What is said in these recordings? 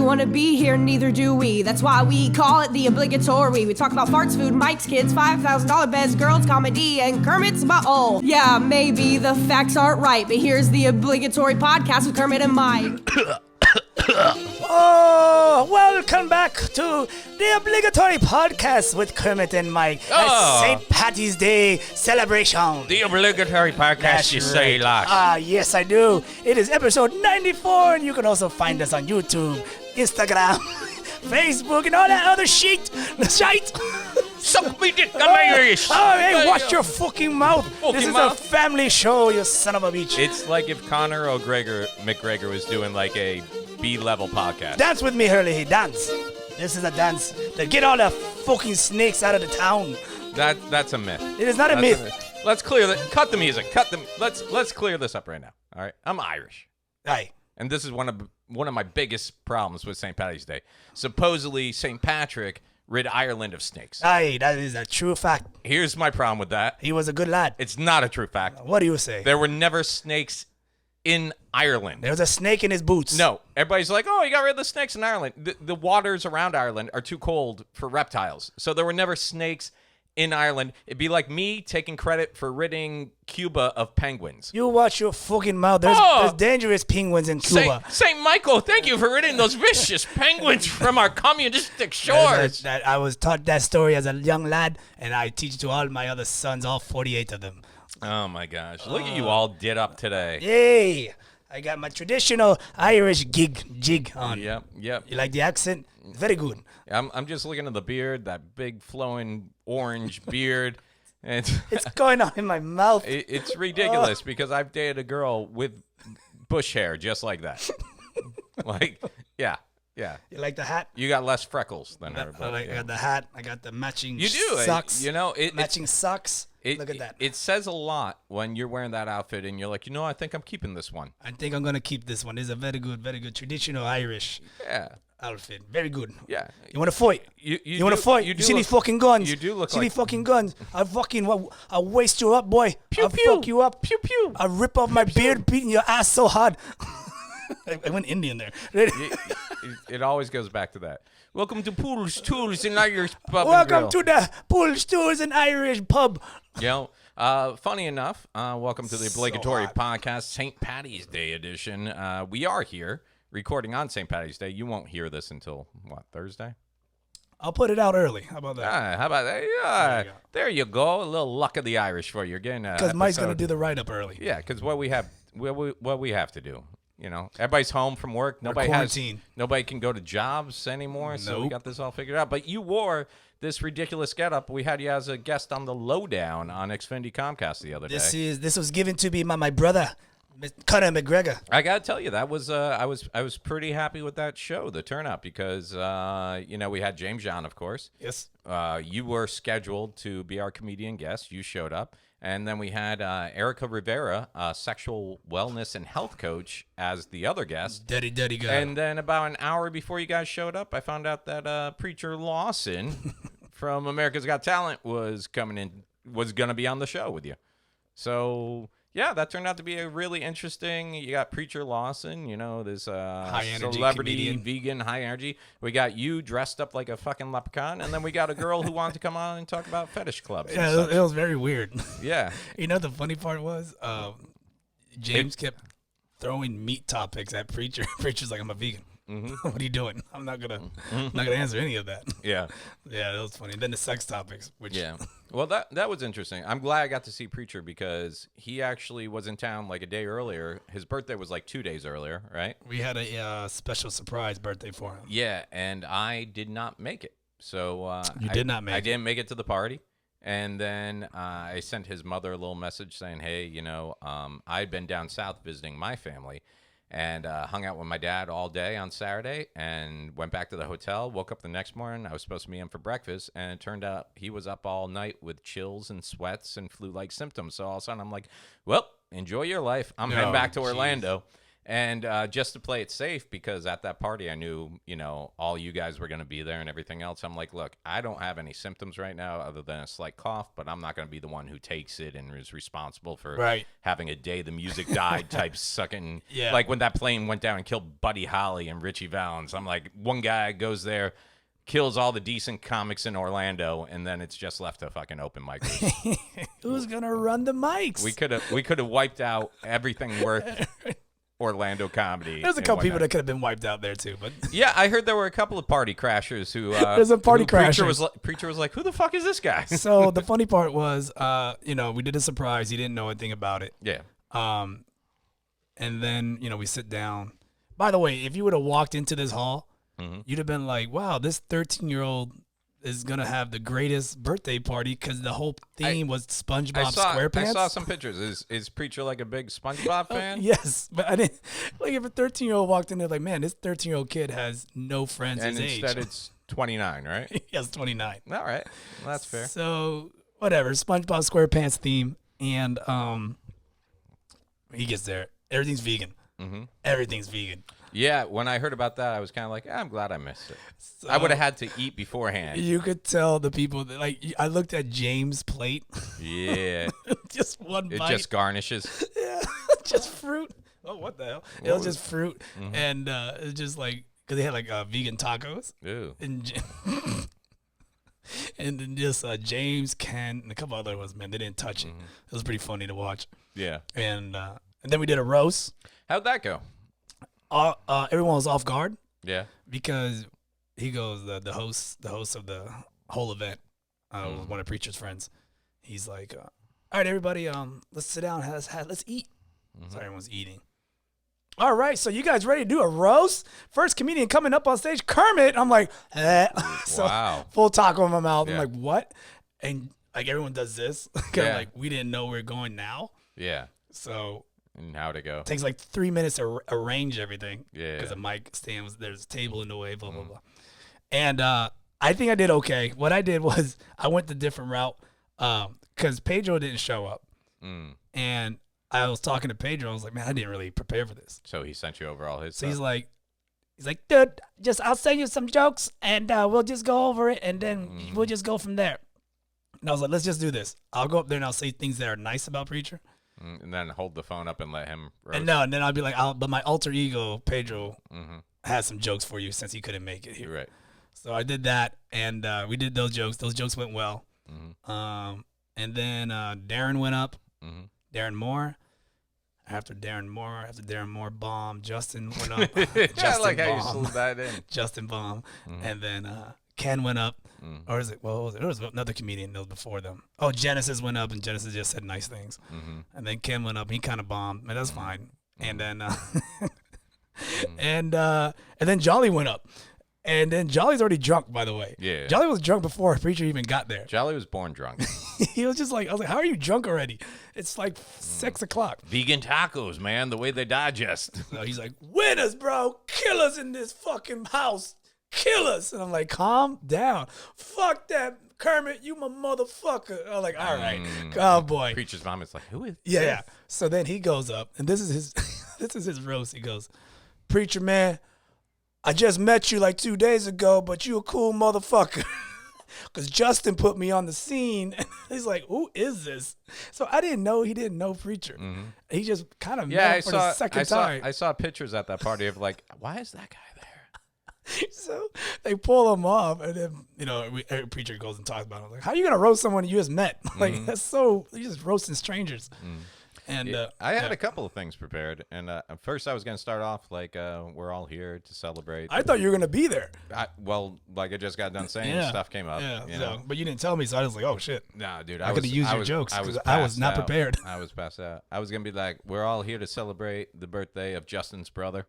want to be here, neither do we. That's why we call it the Obligatory. We talk about farts, food, Mike's kids, $5,000 beds, girls, comedy, and Kermit's butthole. Yeah, maybe the facts aren't right, but here's the Obligatory Podcast with Kermit and Mike. Oh, welcome back to the Obligatory Podcast with Kermit and Mike. St. Patty's Day celebration. The Obligatory Podcast, That's you right. say, Lars. Yes, I do. It is episode 94, and you can also find us on YouTube, Instagram, Facebook, and all that other shite. Suck me dick, I'm Irish. Oh, hey, watch your fucking mouth. This is mouth. a family show, you son of a bitch. It's like if Conor McGregor was doing like a B-level podcast. Dance with me, Hurley. Dance. This is a dance to get all the fucking snakes out of the town. That's a myth. It is not a myth. Let's clear that. Cut the music. Let's clear this up right now. All right. I'm Irish. Aye. And this is one of my biggest problems with St. Patty's Day. Supposedly St. Patrick rid Ireland of snakes. Aye, that is a true fact. Here's my problem with that. He was a good lad. It's not a true fact. What do you say? There were never snakes in Ireland. There was a snake in his boots. No, everybody's like, oh, you got rid of the snakes in Ireland. The waters around Ireland are too cold for reptiles. So there were never snakes in Ireland. It'd be like me taking credit for ridding Cuba of penguins. You watch your fucking mouth. There's dangerous penguins in Cuba. St. Michael, thank you for ridding those vicious penguins from our communistic shores. I was taught that story as a young lad, and I teach it to all my other sons, all 48 of them. Oh, my gosh. Look at you all did up today. Yay! I got my traditional Irish jig on. Yep. You like the accent? Very good. I'm just looking at the beard, that big flowing orange beard. And It's going on in my mouth. it's ridiculous because I've dated a girl with bush hair just like that. Like, yeah. You like the hat? You got less freckles than her. I got the hat. I got the matching You do. socks. Matching socks. Look at that. It says a lot when you're wearing that outfit and you're like, I think I'm keeping this one. I think I'm going to keep this one. This is a very good traditional Irish outfit. Very good. Yeah. You want to fight? You want to fight? You see these fucking guns? You do look see like... these fucking guns? I'll waste you up, boy. I'll fuck you up. Pew, pew. I'll rip off my beard, beating your ass so hard. I went Indian there. It always goes back to that. Welcome to Pools, Tools, and Irish Pub. Welcome to the Pools, Tools, and Irish Pub. Funny enough, welcome to the Obligatory Podcast, St. Patty's Day edition. We are here recording on St. Patty's Day. You won't hear this until, Thursday? I'll put it out early. How about that? How about that? There you go. A little luck of the Irish for you. Because Mike's going to do the write-up early. Yeah, because what we have to do. Everybody's home from work. Nobody can go to jobs anymore. Nope. So we got this all figured out. But you wore this ridiculous getup. We had you as a guest on the Lowdown on Xfinity Comcast the other day. This was given to me by my brother, Conor McGregor. I gotta tell you, that was I was pretty happy with that show, the turnout, because we had James John, of course. Yes. You were scheduled to be our comedian guest. You showed up. And then we had Erica Rivera, sexual wellness and health coach, as the other guest. Dirty guy. And then about an hour before you guys showed up, I found out that Preacher Lawson from America's Got Talent was going to be on the show with you. So, yeah, that turned out to be a really interesting. You got Preacher Lawson, this celebrity, vegan, high energy. We got you dressed up like a fucking leprechaun, and then we got a girl who wanted to come on and talk about fetish clubs. Yeah, it was very weird. Yeah. The funny part was James kept throwing meat topics at Preacher. Preacher's like, I'm a vegan. Mm-hmm. What are you doing? I'm not gonna answer any of that. Yeah, that was funny. And then the sex topics, well, that was interesting. I'm glad I got to see Preacher because he actually was in town like a day earlier. His birthday was like 2 days earlier, right? We had a special surprise birthday for him. Yeah, and I did not make it. So I didn't make it to the party. And then I sent his mother a little message saying, hey, I'd been down south visiting my family. And hung out with my dad all day on Saturday and went back to the hotel, woke up the next morning. I was supposed to be in for breakfast, and it turned out he was up all night with chills and sweats and flu-like symptoms. So all of a sudden I'm like, well, enjoy your life. I'm heading back to Orlando. And just to play it safe, because at that party I knew, all you guys were going to be there and everything else. I'm like, look, I don't have any symptoms right now other than a slight cough, but I'm not going to be the one who takes it and is responsible for having a day the music died type sucking. Yeah. Like when that plane went down and killed Buddy Holly and Richie Valens. I'm like, one guy goes there, kills all the decent comics in Orlando, and then it's just left to fucking open micers. Who's going to run the mics? We could have wiped out everything worth Orlando comedy. There's a couple people that could have been wiped out there too, but yeah, I heard there were a couple of party crashers who. There's a party crasher. Preacher was like, "Who the fuck is this guy?" So the funny part was, we did a surprise. He didn't know anything about it. Yeah. And then we sit down. By the way, if you would have walked into this hall, you'd have been like, "Wow, this 13-year-old is gonna have the greatest birthday party," because the whole theme was SpongeBob SquarePants. I saw some pictures. Is Preacher like a big SpongeBob fan? Yes, but I didn't like if a 13-year-old walked in there like, man, this 13-year-old kid has no friends and his age. And instead it's 29, right? Yes, 29. All right, well, that's fair. So whatever, SpongeBob SquarePants theme, and he gets there. Everything's vegan. Everything's vegan. Yeah, when I heard about that, I was kind of like, I'm glad I missed it. So, I would have had to eat beforehand. You could tell the people that, like, I looked at James' plate. Yeah. Just one bite. It just garnishes. Yeah, just fruit. Oh, what the hell? It was just fruit. And it's just like, because they had like vegan tacos. Ew. And then just James, Ken, and a couple other ones, man, they didn't touch it. It was pretty funny to watch. Yeah. And then we did a roast. How'd that go? Everyone was off guard. Yeah. Because he goes, the host of the whole event, was one of Preacher's friends. He's like, all right, everybody, let's sit down, let's eat. So everyone's eating. All right, so you guys ready to do a roast? First comedian coming up on stage, Kermit. I'm like, So wow. Full taco in my mouth. Yeah. I'm like, what? And like everyone does this. Yeah. Like, we didn't know we were going now. Yeah. So And how'd it go? it takes like 3 minutes to arrange everything. Yeah. Because the mic stand there's a table in the way, blah, blah, blah. And I think I did okay. What I did was I went the different route because Pedro didn't show up. And I was talking to Pedro. I was like, man, I didn't really prepare for this. So he sent you over all his So stuff. he's like, dude, I'll send you some jokes and we'll just go over it and then we'll just go from there. And I was like, let's just do this. I'll go up there and I'll say things that are nice about Preacher. And then hold the phone up and let him roast. And then I'll be like, but my alter ego, Pedro, has some jokes for you since he couldn't make it here. Right. So I did that, and we did those jokes. Those jokes went well. And then Darren went up. Darren Moore. After Darren Moore bombed, Justin went up. I like how you slid that in. Justin bombed. And then Ken went up. Or is it? Well, what was it? There was another comedian that was before them. Oh, Genesis went up, and Genesis just said nice things. And then Ken went up. He kind of bombed. Man, that's fine. And then and then Jolly went up. And then Jolly's already drunk, by the way. Yeah. Jolly was drunk before Preacher even got there. Jolly was born drunk. He was just like, I was like, how are you drunk already? It's like 6 o'clock. Vegan tacos, man, the way they digest. So he's like, winners, bro. Killers in this fucking house. Killers. And I'm like, calm down. Fuck that, Kermit. You my motherfucker. I'm like, all right. Oh, boy. Preacher's mom is like, who is Yeah, this? yeah. So then he goes up, and this is his this is his roast. He goes, Preacher, man, I just met you like 2 days ago, but you a cool motherfucker. Because Justin put me on the scene. And he's like, who is this? So I didn't know he didn't know Preacher. He just kind of met him for the second time. I saw pictures at that party of like, why is that guy there? So they pull him off, and then, Preacher goes and talks about him. Like, how are you going to roast someone you just met? Like, that's you're just roasting strangers. And I had a couple of things prepared, and first I was going to start off like we're all here to celebrate. I thought you were going to be there. Like I just got done saying, stuff came up. Yeah, you know? but you didn't tell me, so I was like, oh, shit. Nah, dude. I could have used your jokes because I was not prepared. I was passed out. I was going to be like, we're all here to celebrate the birthday of Justin's brother.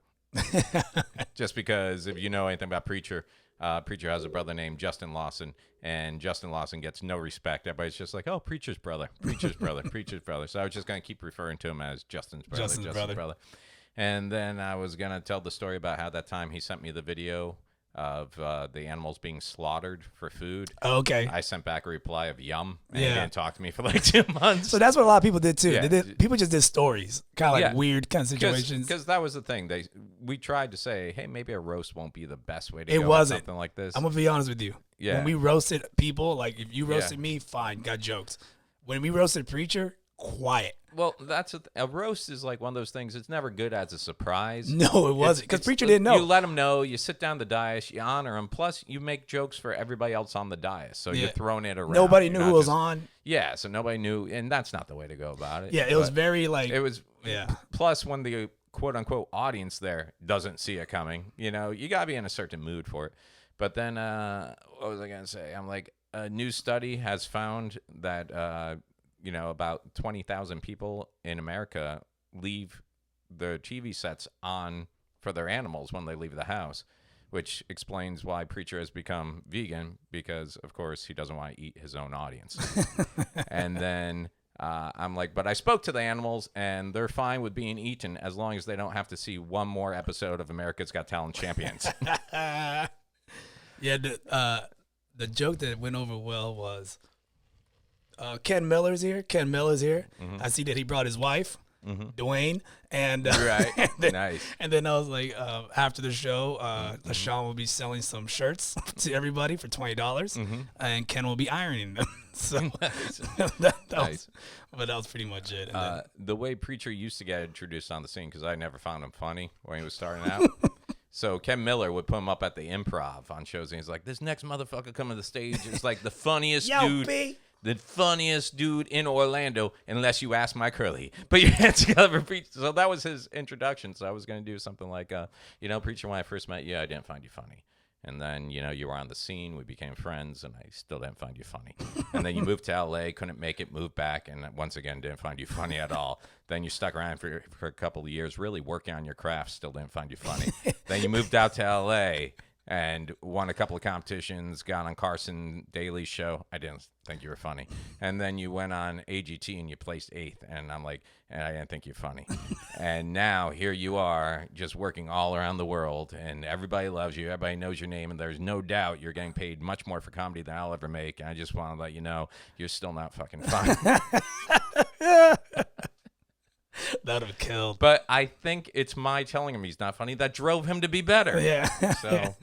Just because if you know anything about Preacher, Preacher has a brother named Justin Lawson, and Justin Lawson gets no respect. Everybody's just like, oh, Preacher's brother, Preacher's brother, Preacher's brother. So I was just going to keep referring to him as Justin's brother. And then I was going to tell the story about how that time he sent me the video of the animals being slaughtered for food. Oh, okay. I sent back a reply of yum, and Yeah. he didn't talk to me for like 2 months. So that's what a lot of people did too. Yeah. People just did stories, kind of like Yeah. weird kind of situations. Because that was the thing. We tried to say, hey, maybe a roast won't be the best way to It go with wasn't. something like this. I'm gonna be honest with you. Yeah. When we roasted people, like if you roasted me, fine, got jokes. When we roasted Preacher, quiet. Well, that's a roast is like one of those things. It's never good as a surprise. No, it wasn't because Preacher didn't know. You let him know. You sit down the dais. You honor him. Plus, you make jokes for everybody else on the dais. So you're throwing it around. Nobody You're knew not who was just- on. Yeah, so nobody knew, and that's not the way to go about it. Yeah, it was But very like. It was. Yeah. Plus, when the quote unquote audience there doesn't see it coming, you gotta be in a certain mood for it. But then, what was I gonna say? I'm like, a new study has found that about 20,000 people in America leave their TV sets on for their animals when they leave the house, which explains why Preacher has become vegan, because, of course, he doesn't want to eat his own audience. And then I'm like, but I spoke to the animals, and they're fine with being eaten as long as they don't have to see one more episode of America's Got Talent Champions. Yeah, the joke that went over well was Ken Miller's here. Ken Miller's here. Mm-hmm. I see that he brought his wife, Dwayne, and Right. and then, Nice. And then I was like, after the show, LaShawn will be selling some shirts to everybody for $20, and Ken will be ironing them. So that Nice. was pretty much it. And The way Preacher used to get introduced on the scene, because I never found him funny when he was starting out. So Ken Miller would put him up at the Improv on shows, and he's like, this next motherfucker coming to the stage is like the funniest dude. B. The funniest dude in Orlando, unless you ask Mike Hurley. Put your hands together for Preacher. So that was his introduction. So I was going to do something like, Preacher, when I first met you, I didn't find you funny. And then, you were on the scene. We became friends, and I still didn't find you funny. And then you moved to L.A., couldn't make it, moved back, and once again didn't find you funny at all. Then you stuck around for a couple of years, really working on your craft, still didn't find you funny. Then you moved out to L.A., and won a couple of competitions, got on Carson Daly's show. I didn't think you were funny. And then you went on AGT and you placed 8th. And I'm like, and I didn't think you're funny. And now here you are just working all around the world, and everybody loves you. Everybody knows your name, and there's no doubt you're getting paid much more for comedy than I'll ever make. And I just want to let you know you're still not fucking funny. That would have killed. But I think it's my telling him he's not funny that drove him to be better. Yeah. So,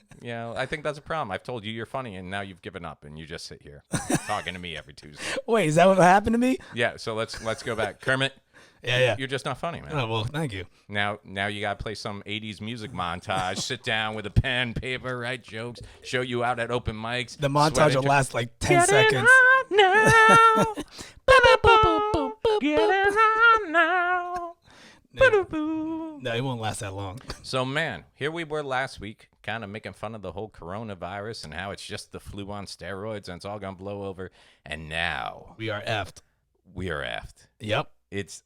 I think that's a problem. I've told you you're funny, and now you've given up, and you just sit here talking to me every Tuesday. Wait, is that what happened to me? Yeah, so let's go back. Kermit, Yeah. you're just not funny, man. Oh, well, thank you. Now you got to play some 80s music montage, sit down with a pen, paper, write jokes, show you out at open mics. The montage sweat will in- last like 10 seconds. now. Getting hot now. No, it won't last that long. So, man, here we were last week kind of making fun of the whole coronavirus and how it's just the flu on steroids and it's all going to blow over. And now We are effed. we are effed. Yep. It's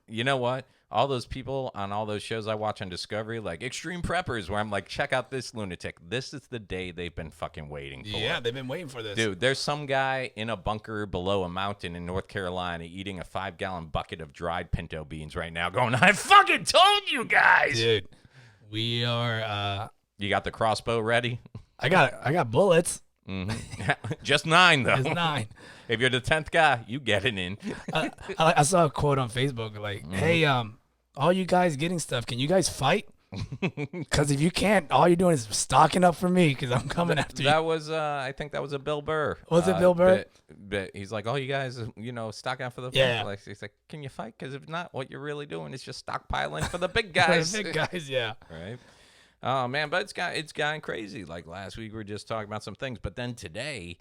you know what? All those people on all those shows I watch on Discovery, like Extreme Preppers, where I'm like, check out this lunatic. This is the day they've been fucking waiting for. Yeah, they've been waiting for this. Dude, there's some guy in a bunker below a mountain in North Carolina eating a 5-gallon bucket of dried pinto beans right now going, I fucking told you guys. Dude, we are, You got the crossbow ready? I got bullets. Just 9, though. It's 9. If you're the 10th guy, you get it in. I saw a quote on Facebook like, hey, all you guys getting stuff, can you guys fight? Because if you can't, all you're doing is stocking up for me because I'm coming after you. That was, I think that was a Bill Burr. Was it Bill Burr? But he's like, oh, you guys, stock out for the Yeah. like, he's like, can you fight? Because if not, what you're really doing is just stockpiling for the big guys. The big guys, yeah. Right? Oh, man, but it's gotten crazy. Like last week, we were just talking about some things. But then today,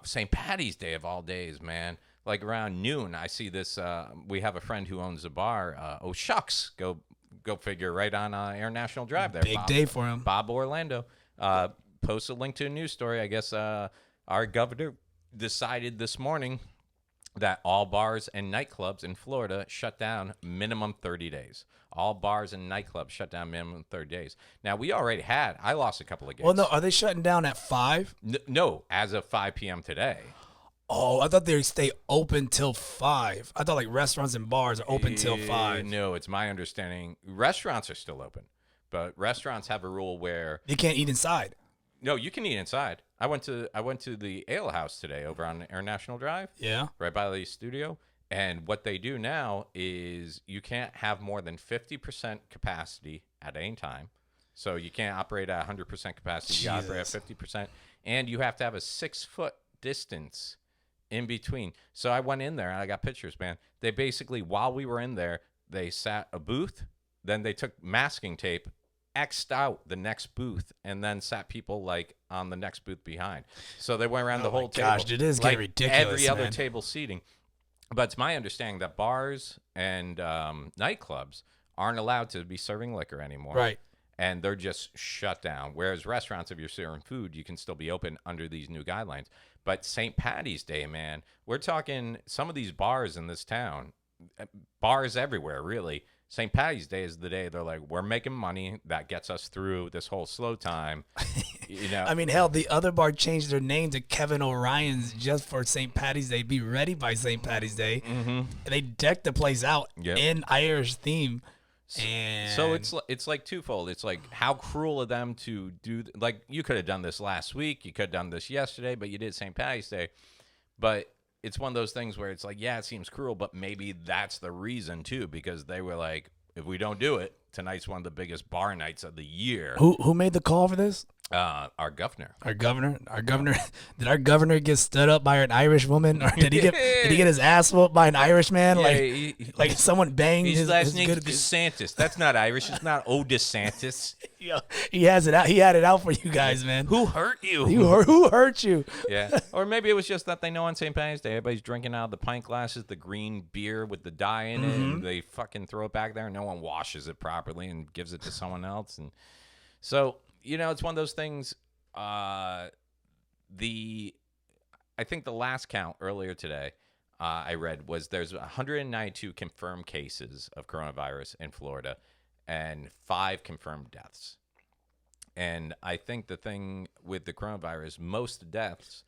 St. Patty's Day of all days, man. Like around noon, I see this. We have a friend who owns a bar. Oh, shucks. Go figure, right on Air National Drive there. Big day for him. Bob Orlando. Post a link to a news story. I guess our governor decided this morning that all bars and nightclubs in Florida shut down minimum 30 days. All bars and nightclubs shut down minimum 30 days. Now, I lost a couple of gigs. Well, no, are they shutting down at 5? No, as of 5 p.m. today. Oh, I thought they stay open till 5. I thought like restaurants and bars are open till 5. No, it's my understanding. Restaurants are still open. But restaurants have a rule where You can't eat inside. no, you can eat inside. I went to the Ale House today over on International Drive. Yeah. Right by the studio. And what they do now is you can't have more than 50% capacity at any time. So you can't operate at 100% capacity. You operate at 50%. And you have to have a 6-foot distance in between. So I went in there and I got pictures, man. They basically, while we were in there, they sat a booth. Then they took masking tape, X'd out the next booth, and then sat people like on the next booth behind. So they went around the whole table. Gosh, it is like getting ridiculous. Every other man. table seating. But it's my understanding that bars and nightclubs aren't allowed to be serving liquor anymore. Right. And they're just shut down. Whereas restaurants, if you're serving food, you can still be open under these new guidelines. But St. Patty's Day, man, we're talking some of these bars in this town, bars everywhere, really. St. Patty's Day is the day they're like, we're making money that gets us through this whole slow time. You know, I mean, hell, the other bar changed their name to Kevin O'Ryan's just for St. Patty's Day. Be ready by St. Patty's Day. Mm-hmm. And they decked the place out in Irish theme. And so it's like twofold. It's like how cruel of them to do. Like you could have done this last week. You could have done this yesterday, but you did St. Patty's Day. But it's one of those things where it's like, yeah, it seems cruel, but maybe that's the reason too, because they were like, if we don't do it, tonight's one of the biggest bar nights of the year. Who made the call for this? Our governor. Our governor. Did our governor get stood up by an Irish woman, or did he get his ass whooped by an Irish man? Yeah, like someone banged his last his name's good. DeSantis. That's not Irish. It's not O DeSantis. Yeah, he has it out. He had it out for you guys, man. Who hurt you? Who hurt you? Yeah. Or maybe it was just that they know on St. Patty's Day, everybody's drinking out of the pint glasses, the green beer with the dye in it, and they fucking throw it back there, and no one washes it properly and gives it to someone else. And so, you know, it's one of those things. I think the last count earlier today I read was there's 192 confirmed cases of coronavirus in Florida and 5 confirmed deaths. And I think the thing with the coronavirus, most deaths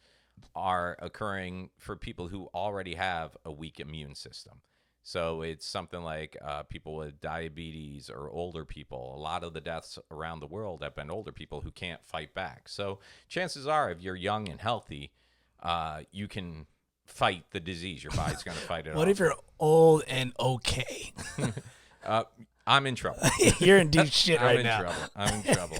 are occurring for people who already have a weak immune system. So it's something like people with diabetes or older people. A lot of the deaths around the world have been older people who can't fight back. So chances are, if you're young and healthy, you can fight the disease. Your body's going to fight it off. What if you're old and okay? I'm in trouble. You're in deep shit right now. I'm in trouble.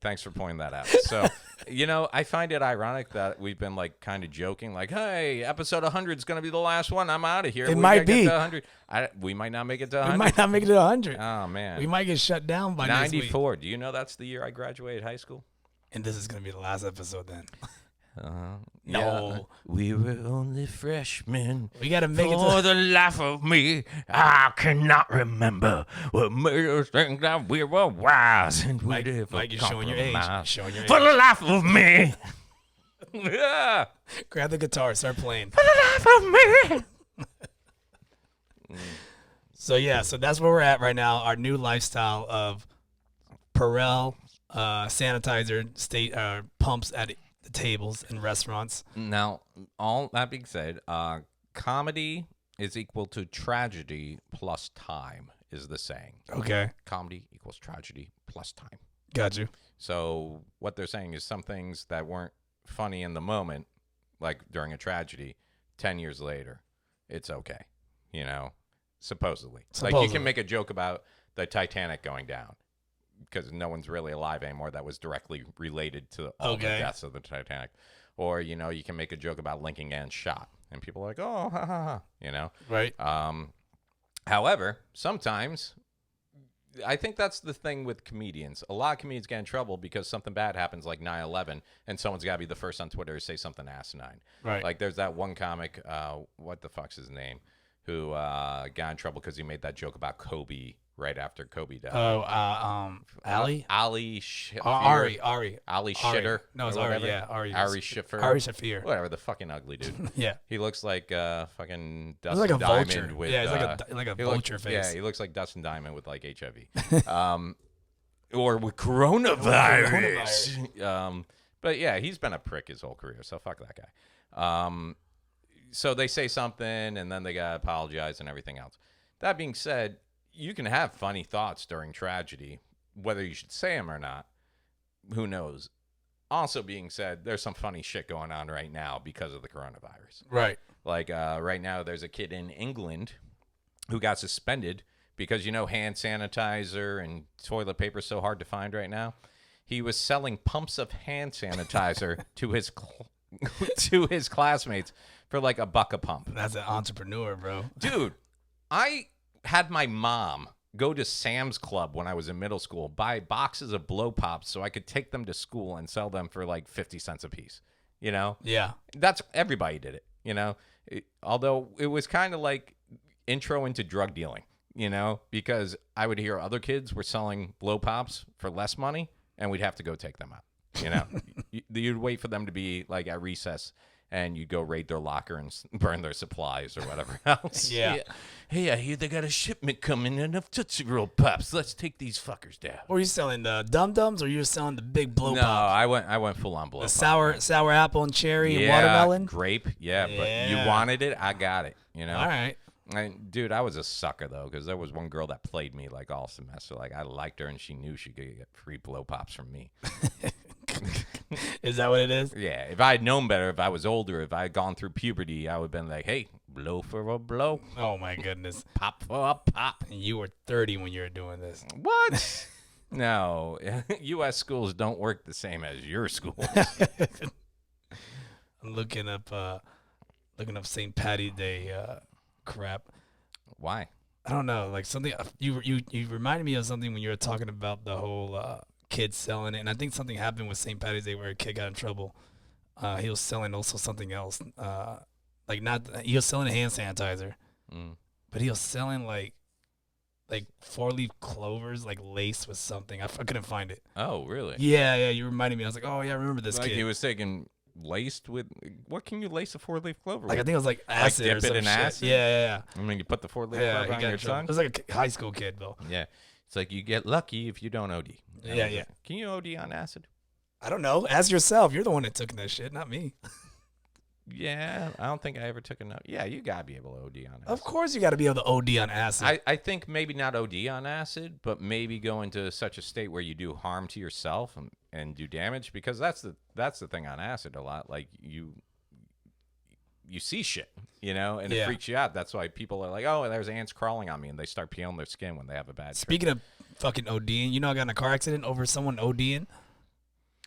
Thanks for pointing that out. So, you know, I find it ironic that we've been like kind of joking, like, "Hey, episode 100 is going to be the last one. I'm out of here." It might be. Get to 100. We might not make it to 100. We might not make it to 100. Oh man, we might get shut down by 94. Do you know that's the year I graduated high school? And this is going to be the last episode then. No, yeah. We were only freshmen. We got to make it for the life of me. I cannot remember what made us think that we were wise and Mike, we did. Mike, you're showing your age. Showing your for age. the life of me. Yeah. Grab the guitar, start playing. For the life of me. So that's where we're at right now. Our new lifestyle of Perel sanitizer pumps at the tables in restaurants. Now, all that being said, comedy is equal to tragedy plus time is the saying. Okay. Comedy equals tragedy plus time. Got you. So what they're saying is some things that weren't funny in the moment, like during a tragedy, 10 years later, it's okay, you know, supposedly. Like you can make a joke about the Titanic going down because no one's really alive anymore that was directly related to all the deaths of the Titanic. Or, you know, you can make a joke about Lincoln getting shot and people are like, oh, ha, ha, ha, you know. Right. However, sometimes I think that's the thing with comedians. A lot of comedians get in trouble because something bad happens like 9/11 and someone's got to be the first on Twitter to say something asinine. Right. Like there's that one comic, what the fuck's his name, who got in trouble because he made that joke about Kobe right after Kobe died. Ali? Ali Shafir. Ari. Ali Shitter. No, it's Ari, yeah. Ari Shafir. Ari Shafir. Whatever, the fucking ugly dude. Yeah. He looks like fucking He's Dustin like a Diamond vulture. with Yeah, he's like a vulture face. Yeah, he looks like Dustin Diamond with like HIV. Or with coronavirus. But yeah, he's been a prick his whole career, so fuck that guy. So they say something and then they gotta apologize and everything else. That being said, you can have funny thoughts during tragedy, whether you should say them or not, who knows? Also being said, there's some funny shit going on right now because of the coronavirus. Right. Like right now, there's a kid in England who got suspended because, hand sanitizer and toilet paper is so hard to find right now. He was selling pumps of hand sanitizer to his classmates for like $1 a pump. That's an entrepreneur, bro. Dude, I had my mom go to Sam's Club when I was in middle school, buy boxes of blow pops so I could take them to school and sell them for like 50 cents a piece. Yeah. That's everybody did it, although it was kind of like intro into drug dealing, because I would hear other kids were selling blow pops for less money and we'd have to go take them out. You'd wait for them to be like at recess and you'd go raid their locker and burn their supplies or whatever else. Yeah. Hey, I hear they got a shipment coming in of Tootsie Roll Pops. Let's take these fuckers down. Were you selling the Dum-Dums or you were selling the big blow No, pop? I went full on blow The pop. sour apple and cherry and watermelon? Grape. Yeah, but you wanted it, I got it. All right. And, dude, I was a sucker, though, because there was one girl that played me, like, all semester. Like, I liked her, and she knew she could get free blow pops from me. Is that what it is? Yeah. If I had known better, if I was older, if I had gone through puberty, I would have been like, hey, blow for a blow. Oh, my goodness. Pop for a pop. And you were 30 when you were doing this. What? No. U.S. schools don't work the same as your schools. I'm looking up St. Patty's Day crap. Why? I don't know, like something you reminded me of something when you were talking about the whole kids selling it, and I think something happened with St. Patty's Day where a kid got in trouble. He was selling also something else, he was selling hand sanitizer, but he was selling like 4-leaf clovers, like laced with something. I couldn't find it. Oh, really? Yeah. You reminded me. I was like, oh yeah, I remember this like kid. He was taking laced with what can you lace a 4-leaf clover like with? I think it was like acid dip or it some in shit. acid? Yeah. I mean, you put the 4-leaf Yeah, clover on he got your in trouble. tongue? It was like a high school kid though. Yeah. It's like you get lucky if you don't OD. Yeah. Can you OD on acid? I don't know. Ask yourself. You're the one that took that shit, not me. Yeah, I don't think I ever took a note. Yeah, you gotta be able to OD on acid. Of course you got to be able to OD on acid. I think maybe not OD on acid, but maybe go into such a state where you do harm to yourself and do damage, because that's the thing on acid a lot. Like you see shit, and it freaks you out. That's why people are like, oh, there's ants crawling on me, and they start peeling their skin when they have a bad trip. Speaking of fucking ODing, I got in a car accident over someone ODing.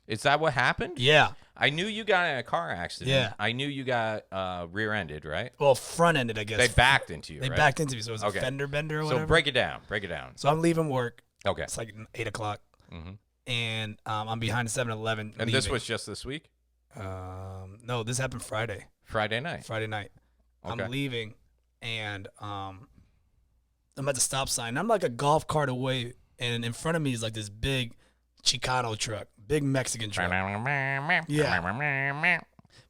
Is that what happened? Yeah. I knew you got in a car accident. Yeah. I knew you got rear-ended, right? Well, front-ended, I guess. They backed into you, They right? backed into me, so it was a fender bender or whatever. So break it down. So I'm leaving work. Okay. It's like 8 o'clock. Mm-hmm. And I'm behind 7-Eleven. And this was just this week? No, this happened Friday. Friday night. Okay. I'm leaving, and I'm at the stop sign. I'm like a golf cart away, and in front of me is like this big Chicano truck, big Mexican truck. Yeah.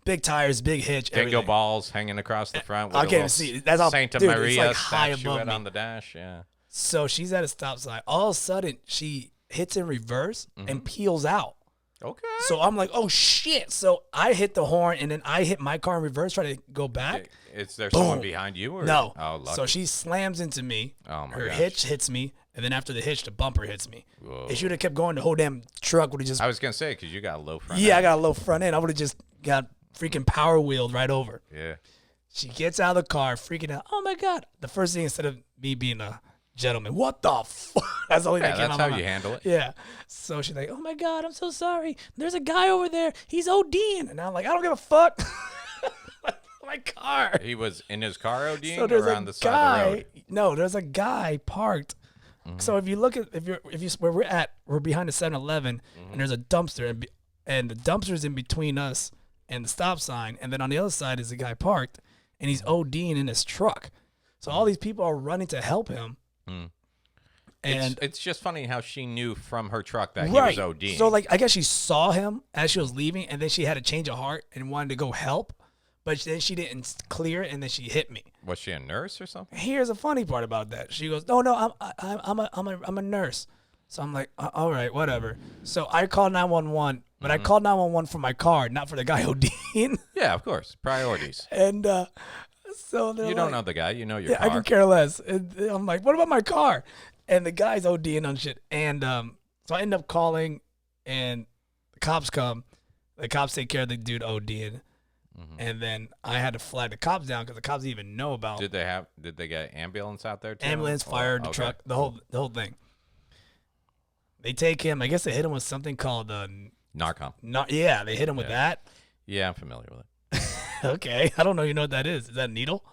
Big tires, big hitch, Dingo everything. balls hanging across the front. With I can't even see. That's all. Santa Dude, Maria it's like high above statuette me. on the dash. Yeah. So she's at a stop sign. All of a sudden, she hits in reverse and peels out. Okay. So I'm like, oh shit. So I hit the horn, and then I hit my car in reverse, try to go back. Is there someone behind you? Or? No. Oh, lucky. So she slams into me. Oh, my Her gosh. hitch hits me, and then after the hitch, the bumper hits me. Whoa. If she would have kept going, the whole damn truck would have just. I was going to say, because you got a low front Yeah, end. I got a low front end. I would have just got freaking power wheeled right over. Yeah. She gets out of the car, freaking out. Oh my God. The first thing, instead of me being a gentleman, what the fuck? That's the only thing that came That's out how of my you mouth. handle it. Yeah. So she's like, oh my God, I'm so sorry. There's a guy over there. He's ODing. And I'm like, I don't give a fuck. My car. He was in his car ODing So there's or a on the side guy. of the road? No, there's a guy parked. So if you look at where we're at, we're behind the 7-Eleven, and there's a dumpster, and the dumpster's in between us and the stop sign, and then on the other side is a guy parked, and he's ODing in his truck. So all these people are running to help him. And It's just funny how she knew from her truck that right. he was ODing. So like I guess she saw him as she was leaving, and then she had a change of heart and wanted to go help, but then she didn't clear it, and then she hit me. Was she a nurse or something? Here's the funny part about that. She goes, "No, I'm a nurse." So I'm like, "All right, whatever." So I called 911, but I called 911 for my car, not for the guy ODing. Yeah, of course. Priorities. And so they're You don't like, know the guy. You know your Yeah, car. I could care less. And I'm like, "What about my car?" And the guy's ODing on shit. And So I end up calling, and the cops come. The cops take care of the dude ODing. And then I had to flag the cops down because the cops didn't even know about. Did they get ambulance out there too? Ambulance, fire, the truck, the whole thing. They take him. I guess they hit him with something called Narcon. Yeah, they hit him with that. Yeah, I'm familiar with it. Okay, I don't know. You know what that is? Is that a needle?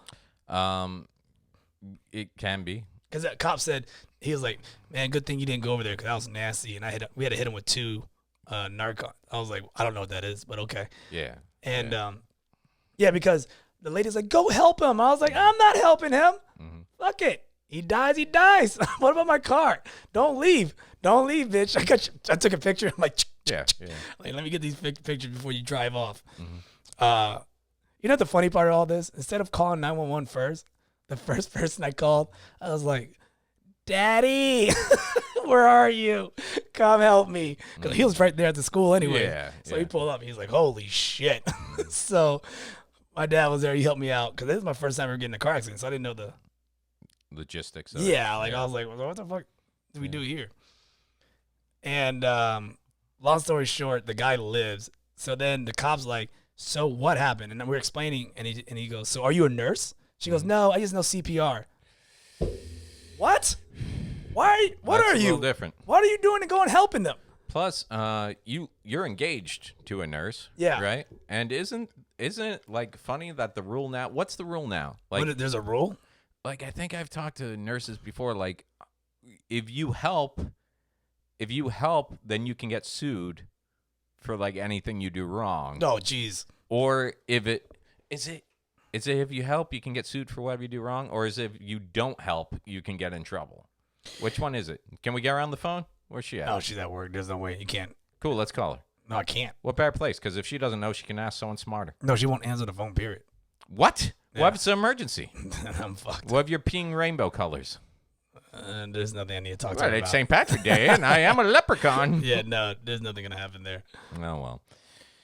It can be. Because that cop said he was like, "Man, good thing you didn't go over there because that was nasty." And we had to hit him with 2 Narcon. I was like, I don't know what that is, but okay. Yeah. And because the lady's like, "Go help him." I was like, "I'm not helping him. Fuck it. He dies. He dies. What about my car? Don't leave, bitch. I took a picture. I'm like, yeah. Like, let me get these pictures before you drive off. You know what the funny part of all this? Instead of calling 911 first, the first person I called, I was like, "Daddy, where are you? Come help me." Because he was right there at the school anyway. Yeah. So he pulled up. He's like, "Holy shit." So my dad was there. He helped me out because this is my first time ever getting in a car accident. So I didn't know the logistics of it. I was like, well, what the fuck do we do here? And long story short, the guy lives. So then the cop's like, "So what happened?" And then we're explaining, and he goes, "So are you a nurse?" She goes, "No, I just know CPR." What? Why? What That's are a you? little different. What are you doing to go and helping them? Plus, you're engaged to a nurse. Yeah. Right? And isn't it like funny that the rule now? What's the rule now? Like, There's a rule? Like, I think I've talked to nurses before. Like, if you help, then you can get sued for like anything you do wrong. Oh, jeez. Or if if you help, you can get sued for whatever you do wrong, or is it if you don't help, you can get in trouble? Which one is it? Can we get her on the phone? Where's she at? No, she's at work. There's no way. You can't. Cool, let's call her. No, I can't. What better place? Because if she doesn't know, she can ask someone smarter. No, she won't answer the phone, period. What? Yeah. What if it's an emergency? I'm fucked. What if you're peeing rainbow colors? There's nothing I need to talk to Right, her it's about. St. Patrick's Day, and I am a leprechaun. Yeah, no, there's nothing going to happen there. Oh, well.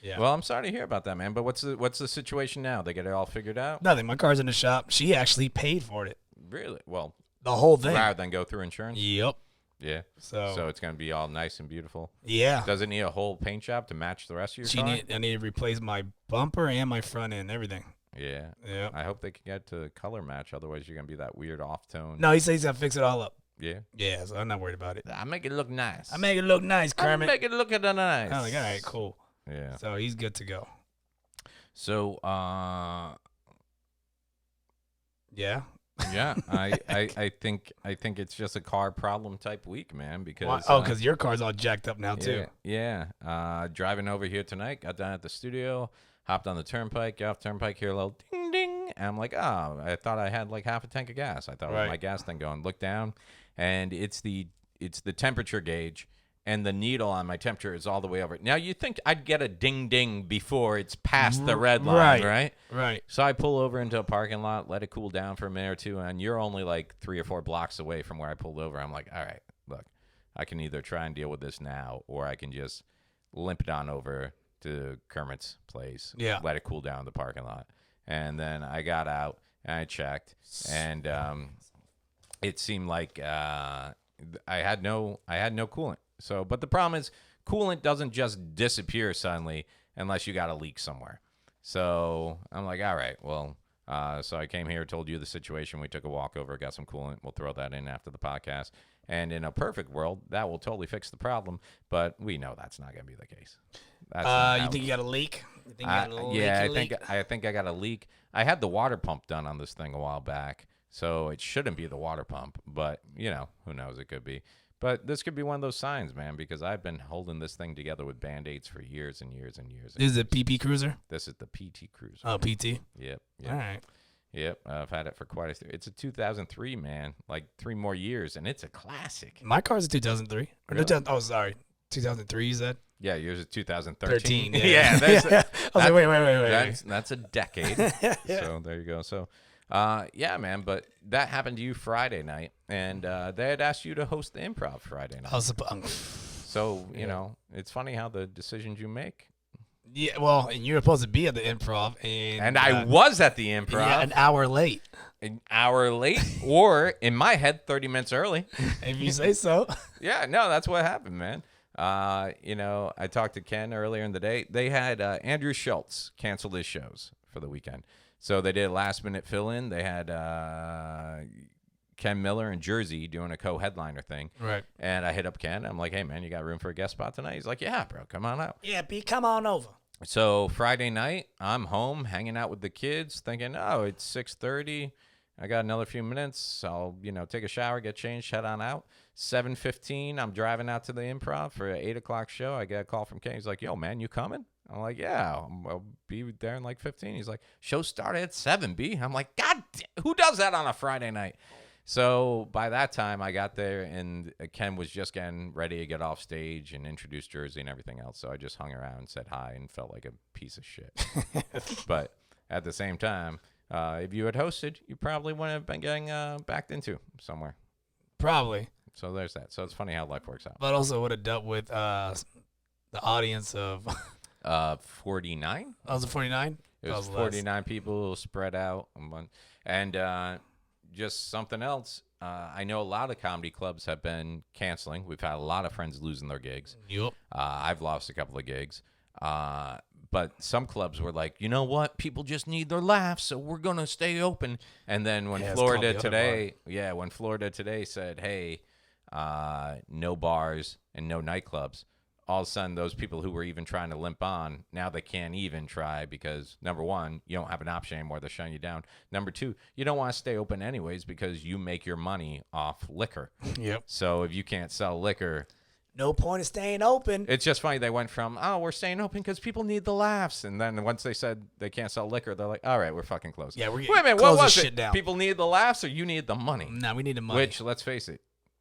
Yeah. Well, I'm sorry to hear about that, man. But what's the situation now? They get it all figured out? Nothing. My car's in the shop. She actually paid for it. Really? Well, the whole thing. Rather than go through insurance? Yep. Yeah. So it's going to be all nice and beautiful. Yeah. Does it need a whole paint job to match the rest of your car? I need to replace my bumper and my front end, everything. Yeah. Yeah. I hope they can get to color match. Otherwise, you're going to be that weird off tone. No, he says he's going to fix it all up. Yeah. Yeah, so I'm not worried about it. I make it look nice. I make it look nice, Kermit. I make it look nice. I'm like, all right, cool. Yeah. So he's good to go. So, yeah. Yeah, I think it's just a car problem type week, man. Because because your car's all jacked up now too. Yeah. Driving over here tonight, got down at the studio, hopped on the turnpike, got off turnpike, hear a little ding ding, and I'm like, oh, I thought I had like half a tank of gas. I thought it was my gas thing going. Look down, and it's the temperature gauge. And the needle on my temperature is all the way over. Now, you think I'd get a ding-ding before it's past the red line, right? Right. So I pull over into a parking lot, let it cool down for a minute or two, and you're only like 3 or 4 blocks away from where I pulled over. I'm like, all right, look, I can either try and deal with this now, or I can just limp it on over to Kermit's place, let it cool down in the parking lot. And then I got out, and I checked, and it seemed like I had no coolant. So, but the problem is coolant doesn't just disappear suddenly unless you got a leak somewhere. So I'm like, all right, well, so I came here, told you the situation. We took a walk over, got some coolant. We'll throw that in after the podcast. And in a perfect world, that will totally fix the problem. But we know that's not going to be the case. You think you got a leak? I think I got a leak. I had the water pump done on this thing a while back, so it shouldn't be the water pump. But, who knows? It could be. But this could be one of those signs, man, because I've been holding this thing together with Band-Aids for years and years and years. This is a PP Cruiser? This is the PT Cruiser. Oh, PT? Yep. All right. Yep. I've had it for quite a... It's a 2003, man. Like 3 more years, and it's a classic. My car's a 2003. Really? Oh, sorry. 2003, you said? Yeah, yours is 2013. Yeah. I was like, wait. That's a decade. So there you go. So... yeah, man, but that happened to you Friday night, and they had asked you to host the improv Friday night. So, it's funny how the decisions you make Yeah, well, and you're supposed to be at the Improv, and I was at the Improv. Yeah, an hour late. An hour late, or in my head, 30 minutes early. If you say so. Yeah, no, that's what happened, man. I talked to Ken earlier in the day. They had Andrew Schultz cancel his shows for the weekend. So they did a last-minute fill-in. They had Ken Miller and Jersey doing a co-headliner thing. Right. And I hit up Ken. I'm like, hey, man, you got room for a guest spot tonight? He's like, yeah, bro, come on out. Yeah, B, come on over. So Friday night, I'm home hanging out with the kids thinking, oh, it's 6:30. I got another few minutes. I'll, take a shower, get changed, head on out. 7:15, I'm driving out to the Improv for an 8 o'clock show. I get a call from Ken. He's like, yo, man, you coming? I'm like, yeah, I'll be there in like 15. He's like, show started at 7, B. I'm like, God, who does that on a Friday night? So by that time, I got there, and Ken was just getting ready to get off stage and introduce Jersey and everything else. So I just hung around and said hi and felt like a piece of shit. But at the same time, if you had hosted, you probably wouldn't have been getting backed into somewhere. Probably. So there's that. So it's funny how life works out. But also would have dealt with the audience of 49. Oh, was it 49? It was 49 people spread out. And just something else. I know a lot of comedy clubs have been canceling. We've had a lot of friends losing their gigs. Yep. I've lost a couple of gigs. But some clubs were like, you know what? People just need their laughs, so we're going to stay open. And then when Florida today said, hey, no bars and no nightclubs, all of a sudden those people who were even trying to limp on, now they can't even try because, number one, you don't have an option anymore. They're shutting you down. Number two, you don't want to stay open anyways because you make your money off liquor. Yep. So if you can't sell liquor, no point in staying open. it's just funny. They went from, oh, we're staying open because people need the laughs. And then once they said they can't sell liquor, they're like, all right, we're fucking closed. Yeah, we're Wait a minute, what was it? Down. People need the laughs or you need the money? No, we need the money. Which, let's face it,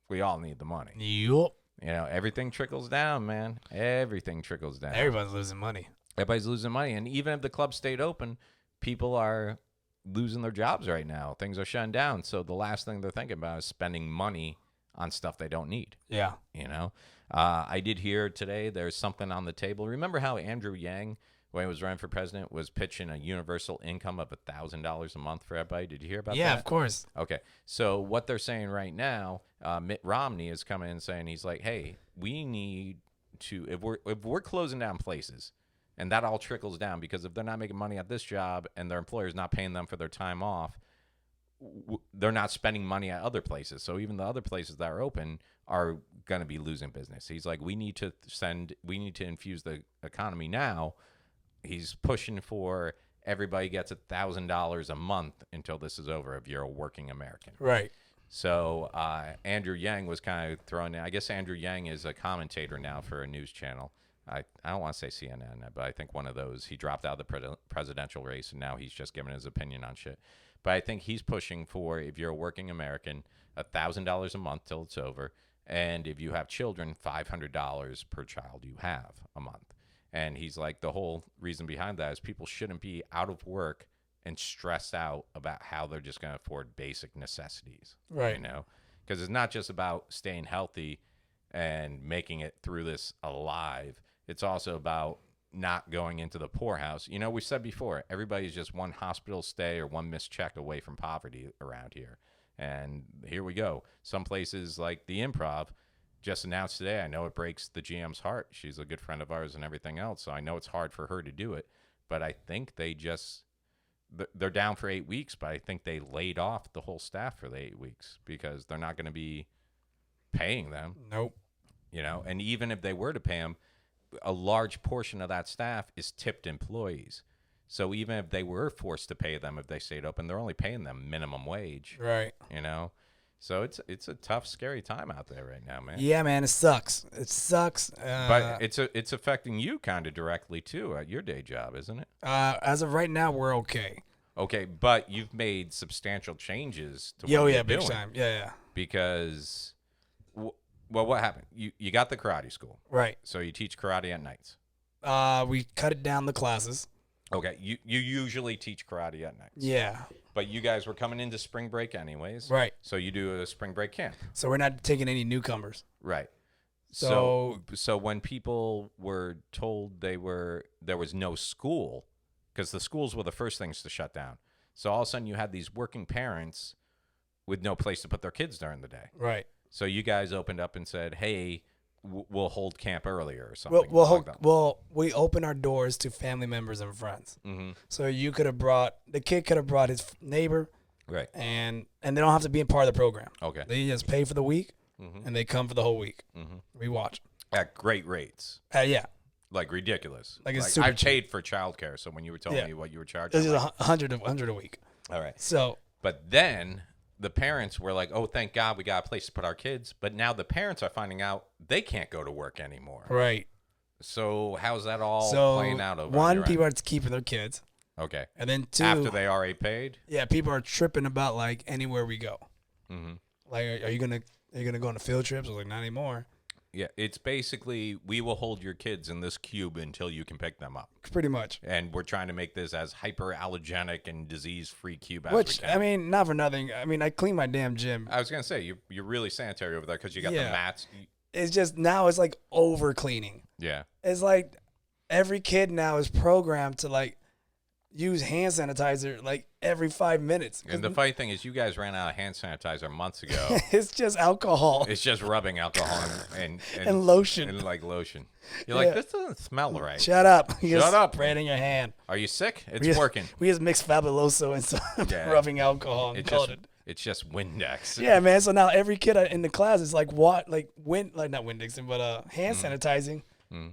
we all need the money. Yep. Everything trickles down, man. Everything trickles down. Everybody's losing money. Everybody's losing money. And even if the club stayed open, people are losing their jobs right now. Things are shutting down. So the last thing they're thinking about is spending money on stuff they don't need. Yeah. I did hear today there's something on the table. Remember how Andrew Yang, when he was running for president, was pitching a universal income of $1,000 a month for everybody? Did you hear about that? Yeah, of course. Okay. So what they're saying right now, Mitt Romney is coming in saying, he's like, hey, we need to, if we're closing down places, and that all trickles down because if they're not making money at this job and their employer's not paying them for their time off, they're not spending money at other places. So even the other places that are open are going to be losing business. He's like, we need to infuse the economy now. He's pushing for everybody gets $1,000 a month until this is over if you're a working American. Right. So Andrew Yang was kind of thrown in. I guess Andrew Yang is a commentator now for a news channel. I don't want to say CNN, but I think one of those. He dropped out of the presidential race, and now he's just giving his opinion on shit. But I think he's pushing for, if you're a working American, $1,000 a month till it's over. And if you have children, $500 per child you have a month. And he's like, the whole reason behind that is people shouldn't be out of work and stressed out about how they're just going to afford basic necessities. Right. Because it's not just about staying healthy and making it through this alive. It's also about not going into the poorhouse. We said before, everybody's just one hospital stay or one missed check away from poverty around here. And here we go. Some places like the Improv just announced today, I know it breaks the GM's heart. She's a good friend of ours and everything else, so I know it's hard for her to do it. But I think they're down for 8 weeks, but I think they laid off the whole staff for the 8 weeks because they're not going to be paying them. Nope. And even if they were to pay them, a large portion of that staff is tipped employees. So even if they were forced to pay them if they stayed open, they're only paying them minimum wage. Right. So it's a tough, scary time out there right now, man. Yeah, man, it sucks. It sucks. But it's affecting you kind of directly too at your day job, isn't it? As of right now, we're okay. Okay, but you've made substantial changes to what you're doing. Big time. Yeah. Because, what happened? You got the karate school. Right. So you teach karate at nights. We cut it down the classes. Okay, you usually teach karate at nights. Yeah. But you guys were coming into spring break anyways. Right. So you do a spring break camp. So we're not taking any newcomers. Right. So when people were told there was no school, because the schools were the first things to shut down. So all of a sudden you had these working parents with no place to put their kids during the day. Right. So you guys opened up and said, "Hey, we'll hold camp earlier or something." We open our doors to family members and friends. Mm-hmm. So the kid could have brought his neighbor, Right. And they don't have to be a part of the program. Okay. They just pay for the week, and they come for the whole week. Mm-hmm. We watch At great rates. Yeah. Like ridiculous. Like it's super I've paid for childcare, so when you were telling me what you were charging, This is $100 a week. all right. So, But then the parents were like, "Oh, thank God we got a place to put our kids." But now the parents are finding out they can't go to work anymore. right. So how's that all So playing out over one, your people end? are keeping their kids, Okay. and then two, After they already paid? yeah, people are tripping about like anywhere we go. Mm-hmm. Like, are you gonna go on a field trip? I was like, not anymore. Yeah, it's basically we will hold your kids in this cube until you can pick them up. Pretty much. And we're trying to make this as hyperallergenic and disease-free cube as Which, we can. I mean, not for nothing. I mean, I clean my damn gym. I was going to say, you're really sanitary over there because you got the Yeah. mats. It's just now it's like over cleaning. Yeah. It's like every kid now is programmed to like use hand sanitizer like every 5 minutes. And the funny thing is you guys ran out of hand sanitizer months ago. It's just alcohol It's just rubbing alcohol and lotion. And like lotion. You're Yeah. like, this doesn't smell right. Shut up. You Shut just up. spray it in your hand. Are you sick? It's working. We just mix Fabuloso and some Yeah. rubbing alcohol and called it. It's just Windex. Yeah, man. So now every kid in the class is like not Windexing, but hand sanitizing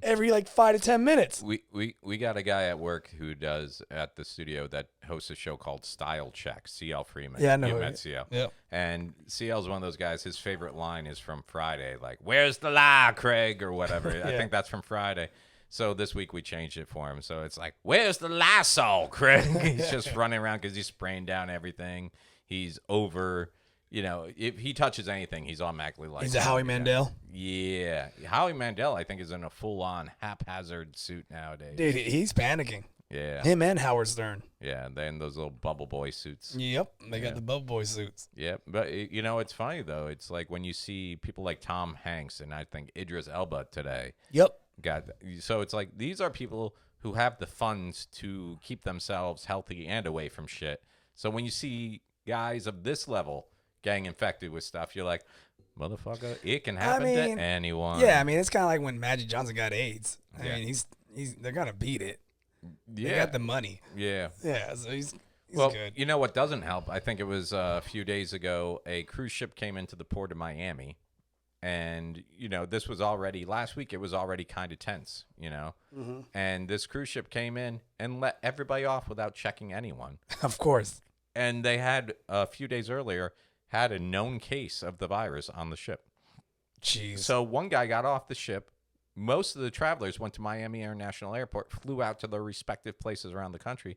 every like 5 to 10 minutes. We got a guy at work who does at the studio that hosts a show called Style Check. CL Freeman. Yeah, I know You who met he is. CL. Yep. And CL's one of those guys. His favorite line is from Friday, like "Where's the lie, Craig?" or whatever. I think that's from Friday. So this week we changed it for him. So it's like, "Where's the Lysol, Craig?" He's just running around because he's spraying down everything. He's over. You know, if he touches anything, he's automatically like. He's a Howie Mandel. Yeah, Howie Mandel, I think, is in a full-on haphazard suit nowadays. Dude, he's panicking. Yeah. Him and Howard Stern. Yeah, they're in those little bubble boy suits. Yep. They got the Bubble Boy suits. Yep. But, you know, it's funny, though. It's like when you see people like Tom Hanks and I think Idris Elba today. Yep. So it's like these are people who have the funds to keep themselves healthy and away from shit. So when you see guys of this level getting infected with stuff, you're like, motherfucker, it can happen to anyone. Yeah, I mean, it's kind of like when Magic Johnson got AIDS. I Yeah. mean, they're gonna beat it. Yeah. They got the money. Yeah. Yeah, so he's Well, good. you know what doesn't help? I think it was a few days ago, a cruise ship came into the port of Miami. And, you know, this was already, last week, it was already kind of tense, you know. Mm-hmm. And this cruise ship came in and let everybody off without checking anyone. Of course. And they had, a few days earlier, had a known case of the virus on the ship. Jeez. So one guy got off the ship. Most of the travelers went to Miami International Airport, flew out to their respective places around the country.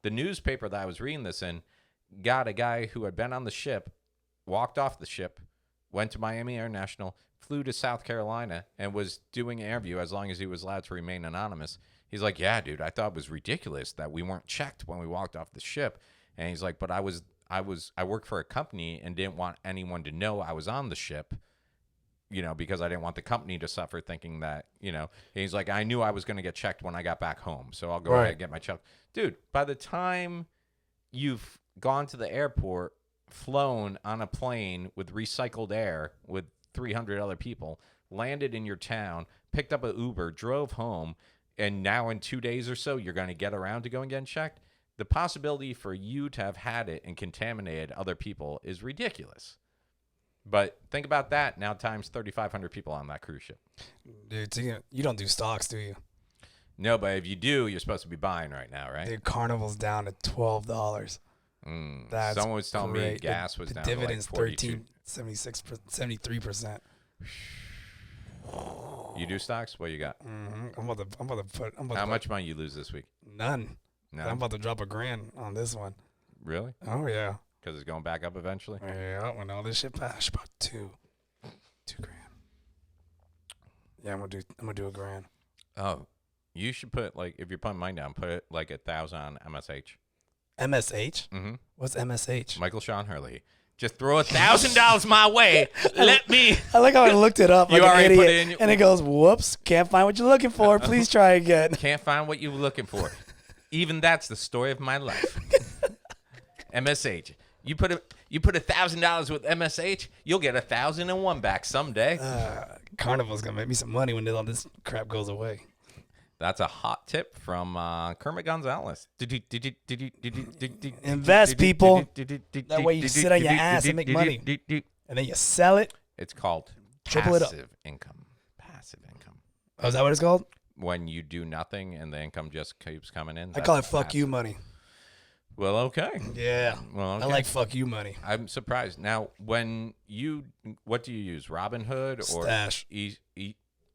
The newspaper that I was reading this in got a guy who had been on the ship, walked off the ship, went to Miami International, flew to South Carolina, and was doing an interview as long as he was allowed to remain anonymous. He's like, yeah, dude, I thought it was ridiculous that we weren't checked when we walked off the ship. And he's like, but I worked for a company and didn't want anyone to know I was on the ship, you know, because I didn't want the company to suffer thinking that, you know, and he's like, I knew I was going to get checked when I got back home. So I'll go ahead and get my check. Dude, by the time you've gone to the airport, flown on a plane with recycled air with 300 other people, landed in your town, picked up an Uber, drove home, and now in 2 days or so, you're going to get around to going getting checked. The possibility for you to have had it and contaminated other people is ridiculous. But think about that now times 3,500 people on that cruise ship. Dude, so you don't do stocks, do you? No, but if you do, you're supposed to be buying right now, right? Dude, Carnival's down to $12. That's Someone was telling me great. gas was the down to like dividend's 42. 73%. You do stocks? What you got? I'm about to put. How much money you lose this week? None. No. I'm about to drop $1,000 on this one. Really? Oh yeah. Because it's going back up eventually? Yeah. When all this shit passes, about $2,000. Yeah, I'm gonna do $1,000. Oh, you should put like if you're putting mine down, put like 1,000 on MSH. MSH? Mm-hmm. What's MSH? Michael Sean Hurley. Just throw $1,000 my way. Let me. I like how I looked it up like You an already idiot, put it in and it goes, whoops, can't find what you're looking for. Please try again. Can't find what you were looking for. Even that's the story of my life. MSH. You put $1,000 with MSH, you'll get 1,001 back someday. Carnival's going to make me some money when all this crap goes away. That's a hot tip from Kermit Gonzalez. Invest, people. That way you sit on your ass and make money. And then you sell it. It's called Triple it up. passive income. Passive income. Oh, is that what it's called? When you do nothing and the income just keeps coming in. I call it that's fuck you passive. money. Well, okay. Yeah. Well, okay. I like fuck you money. I'm surprised. Now, what do you use? Robinhood or Stash.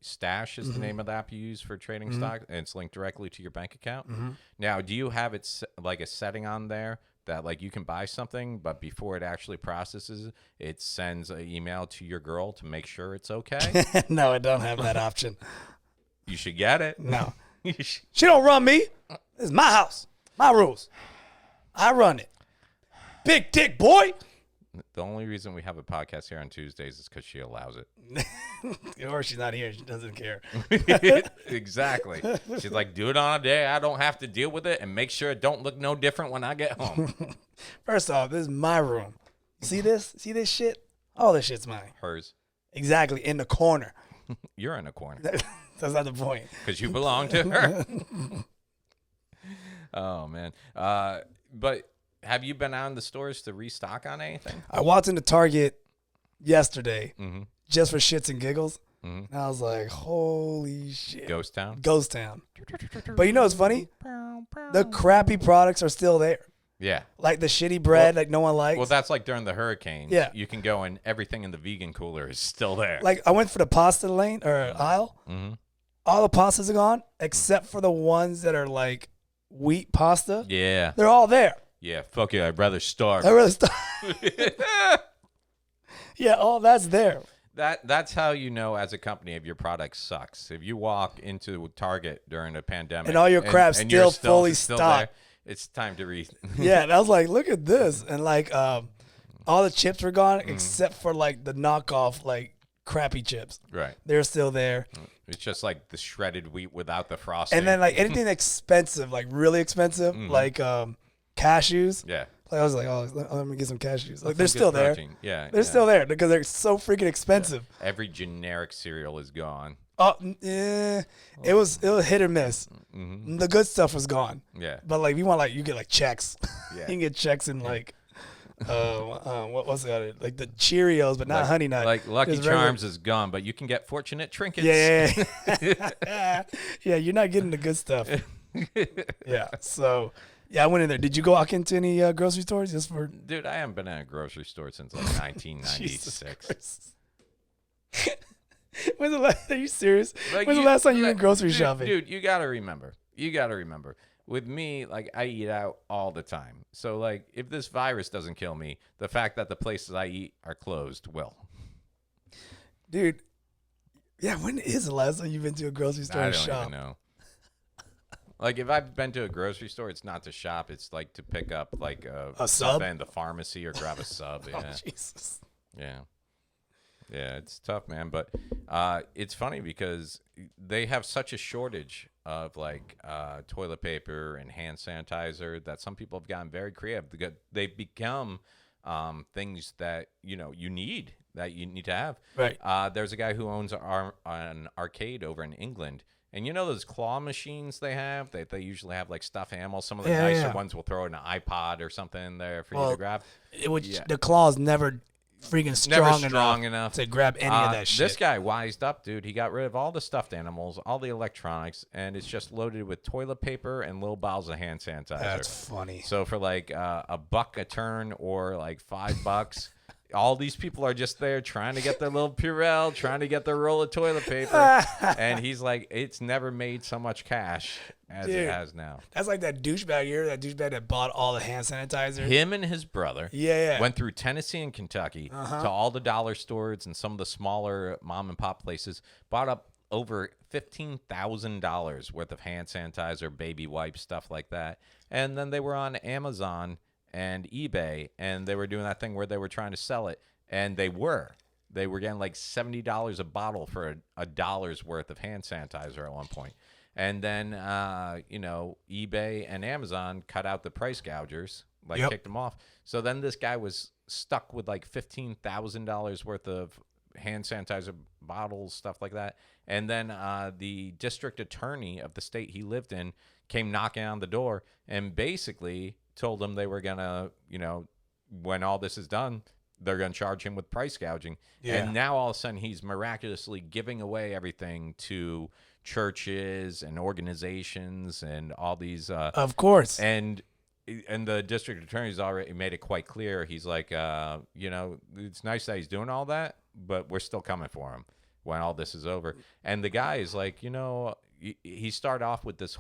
Stash is the name of the app you use for trading stock, and it's linked directly to your bank account. Mm-hmm. Now, do you have it like a setting on there that like you can buy something, but before it actually processes, it sends an email to your girl to make sure it's okay? No, I don't have that option. You should get it. No. You should- She don't run me. This is my house. My rules. I run it. Big dick boy. The only reason we have a podcast here on Tuesdays is because she allows it. Or she's not here. She doesn't care. Exactly. She's like, do it on a day I don't have to deal with it, and make sure it don't look no different when I get home. First off, this is my room. See this? See this shit? All this shit's mine. Hers. Exactly. In the corner. You're in a corner That's not the point. because you belong to her. Oh, man. But have you been out in the stores to restock on anything? I walked into Target yesterday Mm-hmm. just for shits and giggles. Mm-hmm. And I was like, holy shit. Ghost Town? Ghost Town. But you know what's funny? The crappy products are still there. Yeah. Like the shitty bread like no one likes. Well, that's like during the hurricane. Yeah. You can go and everything in the vegan cooler is still there. Like I went for the pasta lane or aisle. Mm-hmm. All the pastas are gone except for the ones that are like wheat pasta. Yeah. They're all there. Yeah. Fuck it. I'd rather starve. I really Yeah, all that's there. That's how you know as a company if your product sucks. If you walk into Target during a pandemic And all your crap's and still your fully is still stocked. there, it's time to read. Yeah, and I was like, look at this. And like all the chips were gone except for like the knockoff like crappy chips. Right. They're still there. It's just like the shredded wheat without the frosting. And then like anything expensive, like really expensive, like cashews. yeah. Like I was like, oh, let me get some cashews. Like Some they're good still there. protein. Yeah. They're yeah. still there because they're so freaking expensive. Every generic cereal is gone. Oh, it was hit or miss. Mm-hmm. The good stuff was gone. Yeah. But like, if you want like, you get like checks. Yeah. You can get checks in like, what was that? Like the Cheerios, but not Honey Nut. Like Lucky Just regular- Charms is gone, but you can get Fortunate Trinkets. Yeah. Yeah, you're not getting the good stuff. Yeah. So, yeah, I went in there. Did you go walk into any grocery stores just for? Dude, I haven't been in a grocery store since like 1996. When's the last? Are you serious? Like, When's the last time you went grocery shopping? Dude, you gotta remember. With me, like I eat out all the time. So like, if this virus doesn't kill me, the fact that the places I eat are closed will. Dude, yeah. When is the last time you've been to a grocery store I and don't shop? even know. Like if I've been to a grocery store, it's not to shop. It's like to pick up like A sub? in the pharmacy or grab a sub. Oh, Yeah, Jesus. yeah, yeah. It's tough, man. But it's funny because they have such a shortage of like toilet paper and hand sanitizer that some people have gotten very creative. They've become things that you need to have. Right. There's a guy who owns an arcade over in England. And you know those claw machines they have? They usually have like stuffed animals. Some of the nicer ones will throw an iPod or something in there for you to grab. The claw's never freaking strong enough to grab any of that shit. This guy wised up, dude. He got rid of all the stuffed animals, all the electronics, and it's just loaded with toilet paper and little bottles of hand sanitizer. That's funny. So for like $1 a turn or like $5, all these people are just there trying to get their little Purell, trying to get their roll of toilet paper. And he's like, it's never made so much cash as it has now. That's like that douchebag here, that douchebag that bought all the hand sanitizer. Him and his brother went through Tennessee and Kentucky to all the dollar stores and some of the smaller mom and pop places, bought up over $15,000 worth of hand sanitizer, baby wipes, stuff like that. And then they were on Amazon and eBay, and they were doing that thing where they were trying to sell it, and they were getting like $70 a bottle for a dollar's worth of hand sanitizer at one point. And then, eBay and Amazon cut out the price gougers, kicked them off. So then this guy was stuck with like $15,000 worth of hand sanitizer bottles, stuff like that. And then the district attorney of the state he lived in came knocking on the door and basically told him they were going to, when all this is done, they're going to charge him with price gouging. Yeah. And now all of a sudden he's miraculously giving away everything to churches and organizations and all these. Of course. And the district attorney's already made it quite clear. He's like, it's nice that he's doing all that, but we're still coming for him when all this is over. And the guy is like, he started off with this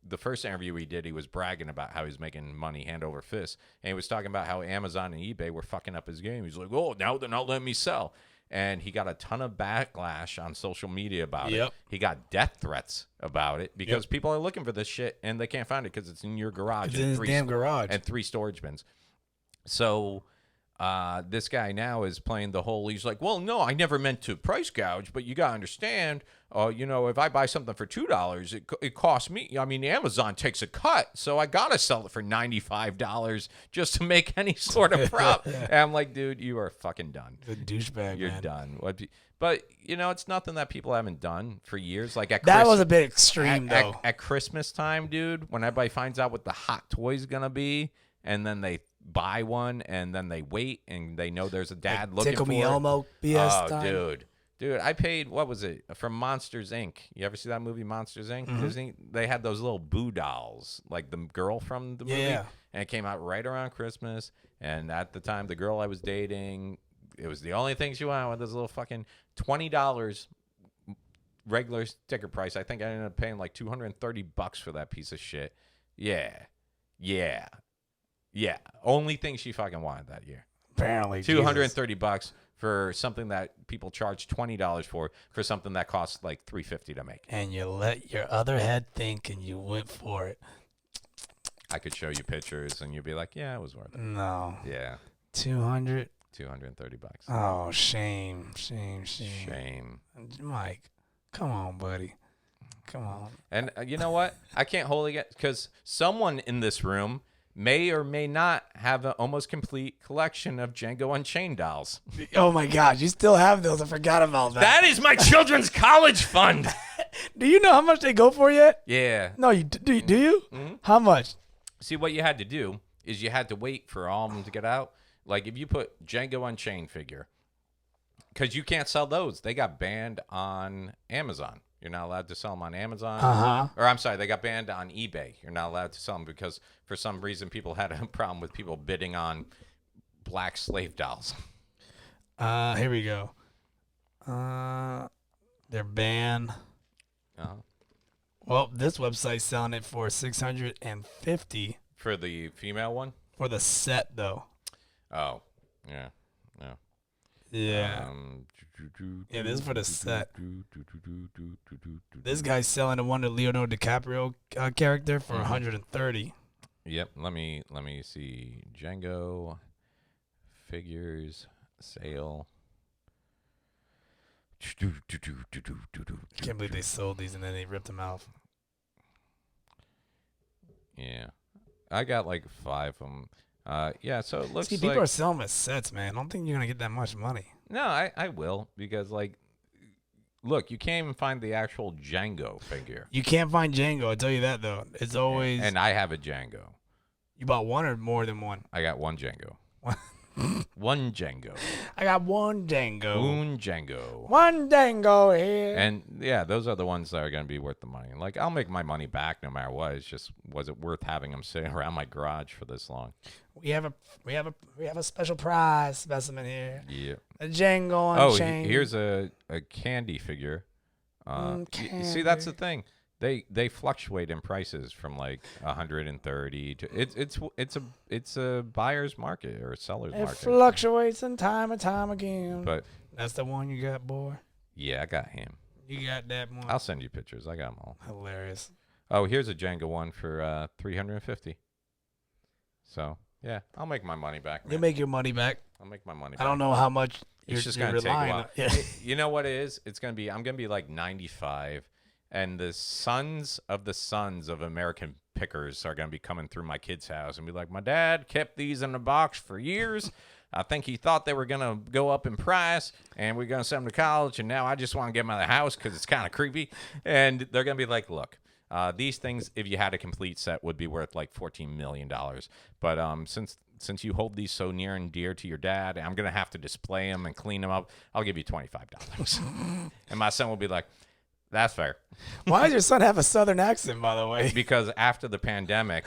the first interview he did, he was bragging about how he's making money hand over fist. And he was talking about how Amazon and eBay were fucking up his game. He's like, oh, now they're not letting me sell. And he got a ton of backlash on social media about it. He got death threats about it because people are looking for this shit and they can't find it because it's in your garage. It's in his damn garage. And 3 storage bins. So this guy now is playing the whole, he's like, well, no, I never meant to price gouge, but you got to understand, if I buy something for $2, it costs me. I mean, Amazon takes a cut, so I got to sell it for $95 just to make any sort of profit. And I'm like, dude, you are fucking done. The douchebag, You're man. done. But, it's nothing that people haven't done for years. Like that was a bit extreme, though. At Christmas time, dude, when everybody finds out what the hot toy is going to be, and then they buy one, and then they wait, and they know there's a dad looking for it. Tickle Me Elmo BS time. Dude, I paid, what was it, from Monsters, Inc. You ever see that movie, Monsters, Inc.? Mm-hmm. Disney? They had those little Boo dolls, like the girl from the movie. Yeah. And it came out right around Christmas. And at the time, the girl I was dating, it was the only thing she wanted with this little fucking $20 regular sticker price. I think I ended up paying like $230 for that piece of shit. Yeah. Only thing she fucking wanted that year. Apparently. $230 for something that people charge $20 for something that costs like $350 to make. And you let your other head think and you went for it. I could show you pictures and you'd be like, yeah, it was worth it. No. Yeah. $230. Oh, shame. Mike, come on, buddy. Come on. And you know what? I can't wholly get, because someone in this room may or may not have an almost complete collection of Django Unchained dolls. Oh my God, you still have those? I forgot about that. That is my children's college fund. Do you know how much they go for yet? Yeah. No, you do you? Mm-hmm. How much? See, what you had to do is you had to wait for all of them to get out. Like if you put Django Unchained figure, because you can't sell those. They got banned on Amazon. You're not allowed to sell them on Amazon. Or I'm sorry, they got banned on eBay. You're not allowed to sell them because for some reason people had a problem with people bidding on black slave dolls. Here we go. They're banned. Well, this website's selling it for $650 for the female one. For the set, though. Oh, yeah. Yeah, this is for the set. This guy's selling the one, the Leonardo DiCaprio character for $130. Yep. Let me see. Django figures sale. I can't believe they sold these and then they ripped them out. Yeah, I got like 5 of them. So it looks like... people are selling them as sets, man. I don't think you're going to get that much money. No, I will, because, look, you can't even find the actual Django figure. You can't find Django, I'll tell you that, though. It's always... And I have a Django. You bought one or more than one? I got one Django. One Django. I got one Django. One Django. One Django here. And, yeah, those are the ones that are going to be worth the money. Like, I'll make my money back no matter what. It's just, was it worth having them sitting around my garage for this long? We have a special prize specimen here. Yeah. A Django Unchained. Here's a candy figure. Candy. See, that's the thing. They fluctuate in prices from like 130 to it's a buyer's market or a seller's market. It fluctuates in time and time again. But that's the one you got, boy. Yeah, I got him. You got that one. I'll send you pictures. I got them all. Hilarious. Oh, here's a Django one for $350. So Yeah, I'll make my money back. Man. You make your money back. I'll make my money back. I don't know how much It's just you're going to take a relying while. on. Yeah. You know what it is? I'm going to be like 95, and the sons of American pickers are going to be coming through my kid's house and be like, my dad kept these in a box for years. I think he thought they were going to go up in price, and we're going to send them to college, and now I just want to get them out of the house because it's kind of creepy. And they're going to be like, look, these things, if you had a complete set, would be worth like $14 million. But since you hold these so near and dear to your dad, I'm going to have to display them and clean them up. I'll give you $25. And my son will be like, that's fair. Why does your son have a Southern accent, by the way? Because after the pandemic,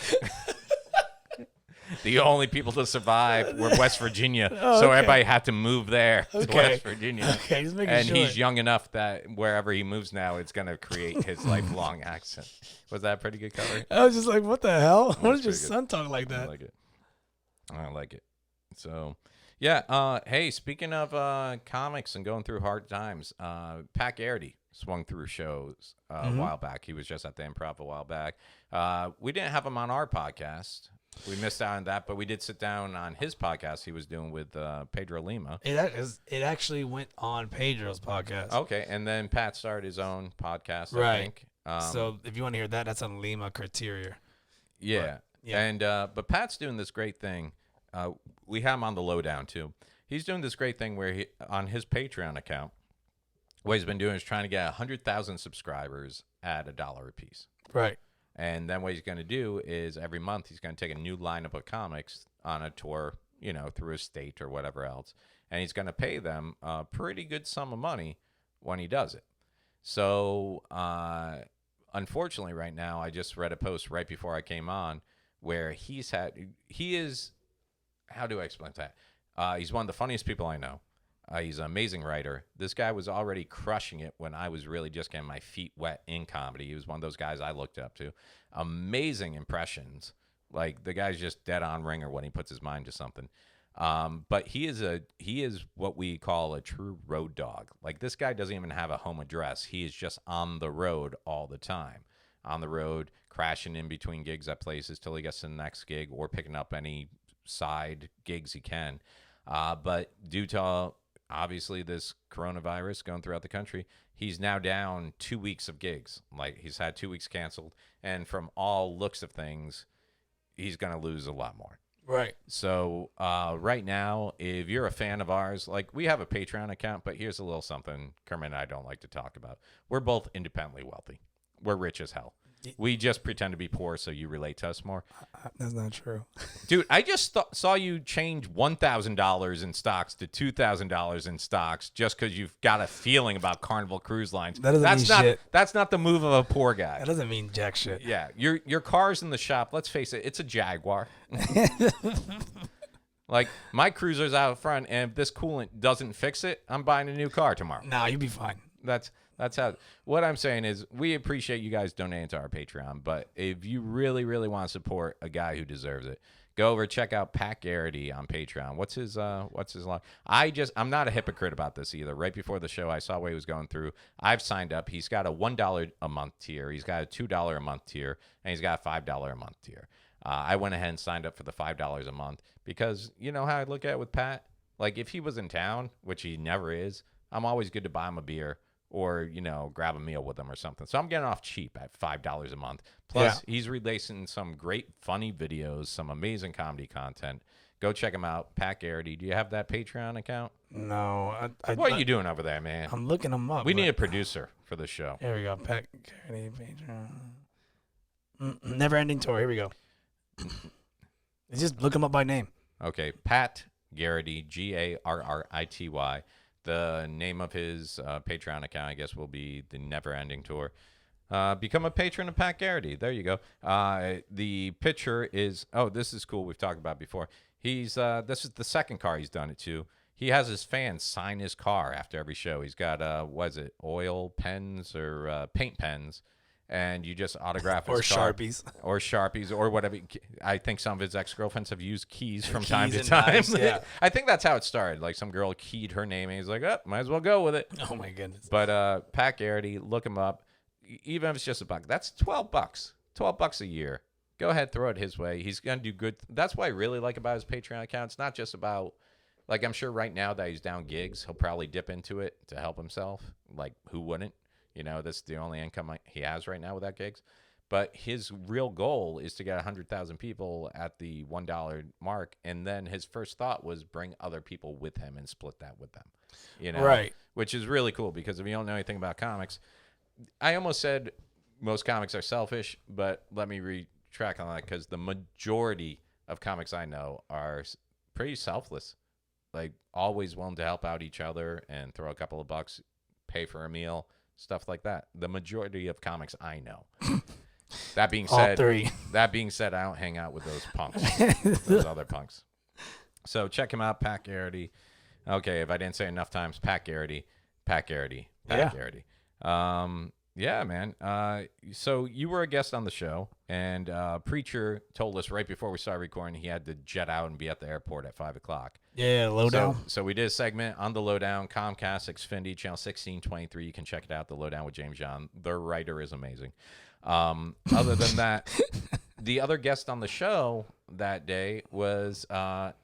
the only people to survive were West Virginia. So everybody had to move there to West Virginia. Okay, just making and sure. he's young enough that wherever he moves now, it's going to create his lifelong accent. Was that a pretty good cover? I was just like, what the hell? What does your pretty good. son talk like I that? like it. I like it. So, yeah. Hey, speaking of comics and going through hard times, Pat Garrity swung through shows a while back. He was just at the Improv a while back. We didn't have him on our podcast. We missed out on that, but we did sit down on his podcast he was doing with Pedro Lima. It actually went on Pedro's podcast. Okay, and then Pat started his own podcast, Right. I think. So if you want to hear that, that's on Lima Criteria. Yeah. Yeah. And but Pat's doing this great thing. We have him on the lowdown too. He's doing this great thing where he on his Patreon account, what he's been doing is trying to get 100,000 subscribers at $1 a piece. Right. And then what he's going to do is every month he's going to take a new lineup of comics on a tour, through a state or whatever else, and he's going to pay them a pretty good sum of money when he does it. So, unfortunately, right now, I just read a post right before I came on where how do I explain that? He's one of the funniest people I know. He's an amazing writer. This guy was already crushing it when I was really just getting my feet wet in comedy. He was one of those guys I looked up to. Amazing impressions. Like, the guy's just dead on ringer when he puts his mind to something. But he is what we call a true road dog. Like, this guy doesn't even have a home address. He is just on the road all the time. On the road, crashing in between gigs at places till he gets to the next gig or picking up any side gigs he can. But due to obviously this coronavirus going throughout the country, he's now down 2 weeks of gigs. Like, he's had 2 weeks canceled, and from all looks of things, he's going to lose a lot more. Right. So right now, if you're a fan of ours, like, we have a Patreon account, but here's a little something Kermit and I don't like to talk about. We're both independently wealthy. We're rich as hell. We just pretend to be poor so you relate to us more. That's not true. Dude, I just saw you change $1,000 in stocks to $2,000 in stocks just because you've got a feeling about Carnival Cruise Lines. That doesn't mean shit. That's not the move of a poor guy. That doesn't mean jack shit. Yeah, your car's in the shop. Let's face it, it's a Jaguar. Like, my Cruiser's out front, and if this coolant doesn't fix it, I'm buying a new car tomorrow. Nah, you'll be fine. That's how. What I'm saying is, we appreciate you guys donating to our Patreon, but if you really, really want to support a guy who deserves it, go over, check out Pat Garrity on Patreon. What's his log? I'm not a hypocrite about this either. Right before the show, I saw what he was going through. I've signed up. He's got a $1 a month tier. He's got a $2 a month tier, and he's got a $5 a month tier. I went ahead and signed up for the $5 a month because you know how I look at it with Pat? Like, if he was in town, which he never is, I'm always good to buy him a beer or, grab a meal with him or something. So I'm getting off cheap at $5 a month. Plus, he's releasing some great, funny videos, some amazing comedy content. Go check him out. Pat Garrity. Do you have that Patreon account? No. What are you doing over there, man? I'm looking him up. We need a producer for the show. Here we go. Pat Garrity Patreon. Never Ending Tour. Here we go. Just look him up by name. Okay. Pat Garrity, Garrity. The name of his Patreon account, I guess, will be the Never Ending Tour. Become a patron of Pat Garrity. There you go. The picture is, this is cool. We've talked about it before. This is the second car he's done it to. He has his fans sign his car after every show. He's got, oil pens or paint pens. And you just autograph his car. Or Sharpies or whatever. I think some of his ex-girlfriends have used keys from time to time. Knives, yeah. I think that's how it started. Like, some girl keyed her name, and he's like, might as well go with it. Oh, my goodness. But Pat Garrity, look him up. Even if it's just $1, that's $12. $12 a year. go ahead, throw it his way. He's going to do good. That's what I really like about his Patreon account. It's not just about, like, I'm sure right now that he's down gigs, he'll probably dip into it to help himself. Like, who wouldn't? You know, that's the only income he has right now without gigs. But his real goal is to get 100,000 people at the $1 mark. And then his first thought was bring other people with him and split that with them. You know? Right. Which is really cool because if you don't know anything about comics, I almost said most comics are selfish, but let me retract on that because the majority of comics I know are pretty selfless. Like, always willing to help out each other and throw a couple of bucks, pay for a meal, stuff like that. The majority of comics I know. That being said, all three. That being said, I don't hang out with those punks, those other punks. So check him out, Pat Garrity. Okay, if I didn't say enough times, Pat Garrity. Garrity. Yeah, man. So you were a guest on the show, and Preacher told us right before we started recording he had to jet out and be at the airport at 5 o'clock. Yeah, Lowdown. So we did a segment on the Lowdown, Comcast, Xfinity, channel 1623. You can check it out, the Lowdown with James John. Their writer is amazing. Other than that, the other guest on the show that day was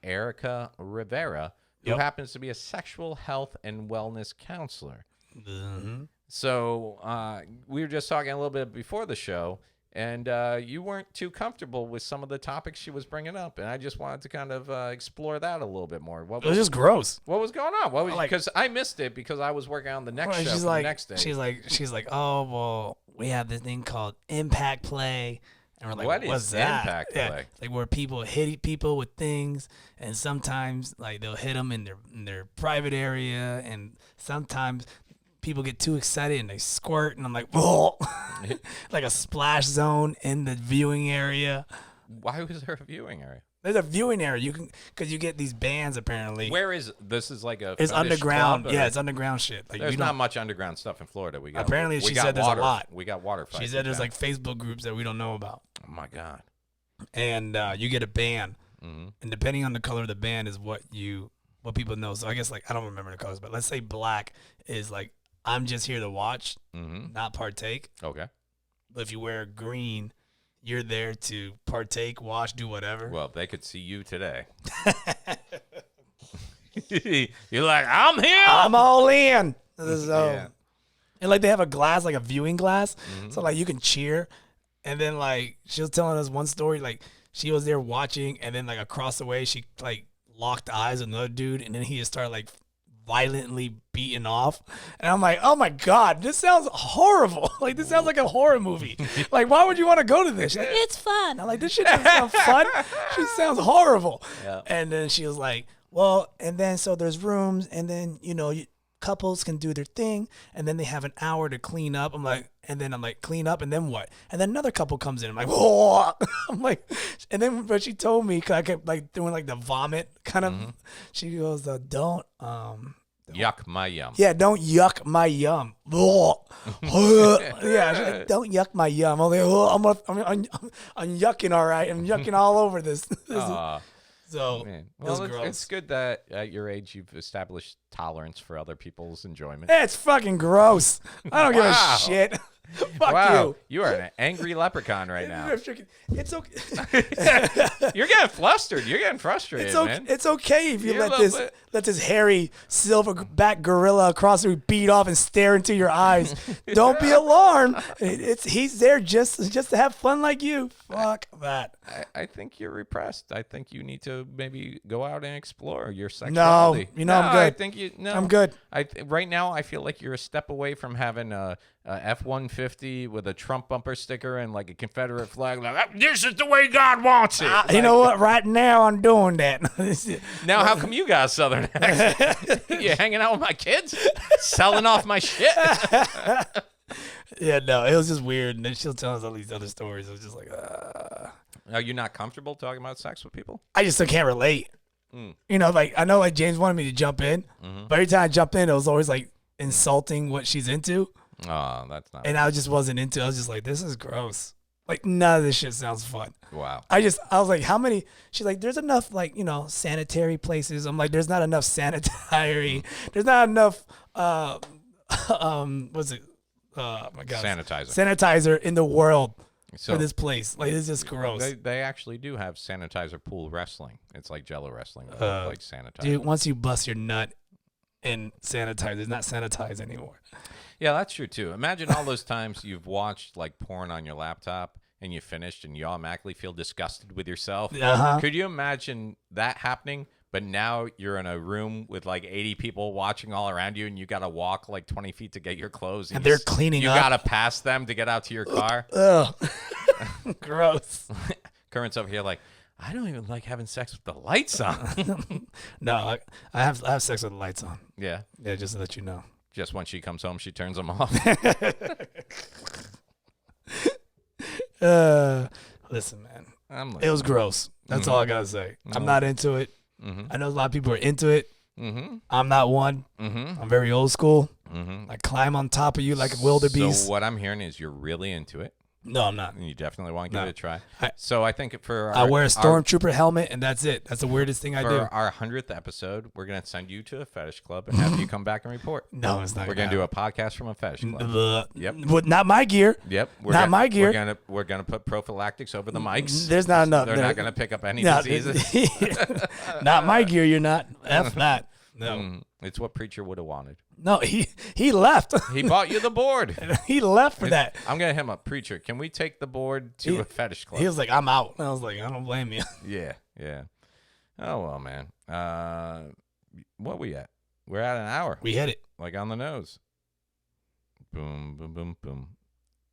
Erica Rivera, who happens to be a sexual health and wellness counselor. Mm-hmm. So we were just talking a little bit before the show, and you weren't too comfortable with some of the topics she was bringing up, and I just wanted to kind of explore that a little bit more. It was just gross. What was going on? What was because I missed it because I was working on the next show the next day. She's like, oh well, we have this thing called impact play. And we're like, what's that? Impact play? Like where people hit people with things, and sometimes like they'll hit them in their private area, and sometimes people get too excited and they squirt, and I'm like, whoa, like a splash zone in the viewing area. Why was there a viewing area? There's a viewing area. You can, because you get these bands apparently. Where is this? Is like a it's underground. Club, yeah, it's underground shit. Like, there's not much underground stuff in Florida. We got apparently she said there's a lot. We got water fights. She said there's like Facebook groups that we don't know about. Oh my god. And you get a band, and depending on the color of the band is what people know. So I guess like I don't remember the colors, but let's say black is like I'm just here to watch, not partake. Okay. But if you wear green, you're there to partake, watch, do whatever. Well, if they could see you today. You're like, I'm here. I'm all in. So, and like they have a glass, like a viewing glass. So like you can cheer. And then like she was telling us one story, like she was there watching, and then like across the way she like locked eyes with another dude, and then he just started like violently beaten off. And I'm like, oh my God, this sounds horrible. Like this sounds like a horror movie. Like why would you want to go to this? She's like, it's fun. I'm like, this shit doesn't sound fun. She sounds horrible. Yeah. And then she was like, well, and then so there's rooms, and then couples can do their thing, and then they have an hour to clean up. I'm like, clean up, and then what? And then another couple comes in. I'm like, whoa. I'm like, and then but she told me, cause I kept like doing like the vomit kind of. She goes, don't yuck my yum. Yeah, don't yuck my yum. Yeah, she's like, don't yuck my yum. I'm like, I'm yucking all right. I'm yucking all over this. So well, it's good that at your age you've established tolerance for other people's enjoyment. It's fucking gross. I don't give a shit. Fuck you. You are an angry leprechaun right now. It's okay. You're getting flustered. You're getting frustrated, man. It's okay if you let this hairy silverback gorilla across the beat off and stare into your eyes. Don't be alarmed. He's there just to have fun like you. Fuck that. I think you're repressed. I think you need to maybe go out and explore your sexuality. No, I'm good. I'm good. Right now, I feel like you're a step away from having a F-150 with a Trump bumper sticker and like a Confederate flag. Like, this is the way God wants it. You know what? Right now, I'm doing that. Now, how come you got a Southern accent? You hanging out with my kids? Selling off my shit? Yeah, no, it was just weird. And then she'll tell us all these other stories. It was just like, Are you not comfortable talking about sex with people? I just can't relate. Like I know like James wanted me to jump in, but every time I jump in, it was always like insulting what she's into. Oh, that's not. And I just wasn't into it. I was just like, this is gross. Like none of this shit sounds fun. Wow. I was like, how many? She's like, there's enough like, sanitary places. I'm like, there's not enough sanitary. There's not enough, what's it? Oh my God. Sanitizer. Sanitizer in the world for this place. Like, it's just gross. They actually do have sanitizer pool wrestling. It's like Jello wrestling, like sanitizer. Dude, once you bust your nut and sanitize, it's not sanitized anymore. Yeah, that's true too. Imagine all those times you've watched like porn on your laptop and you finished and you automatically feel disgusted with yourself. Could you imagine that happening? But now you're in a room with like 80 people watching all around you, and you got to walk like 20 feet to get your clothes. And they're cleaning up. You got to pass them to get out to your car. Ugh. Gross. Kermit's over here like, I don't even like having sex with the lights on. No, I have sex with the lights on. Yeah. Yeah, just to let you know. Just when she comes home, she turns them off. Listen, man. Like, it was gross. That's all I got to say. I'm not into it. I know a lot of people are into it. I'm not one. I'm very old school. I climb on top of you like a wildebeest. So what I'm hearing is you're really into it. No, I'm not. And you definitely want to give it a try. So I think I wear a stormtrooper helmet, and that's it. That's the weirdest thing I do. For our 100th episode, we're going to send you to a fetish club and have you come back and report. No, it's not. We're going to do a podcast from a fetish club. Yep. But not my gear. Yep. My gear. We're gonna put prophylactics over the mics. There's not enough. They're not going to pick up any diseases. Not my gear. You're not. F that. No. It's what Preacher would have wanted. No, he left. He bought you the board. He left for that. I'm going to hit him up. Preacher, can we take the board to a fetish club? He was like, I'm out. And I was like, I don't blame you. Yeah. Oh, well, man. What we at? We're at an hour. We hit it. Like on the nose. Boom, boom, boom, boom.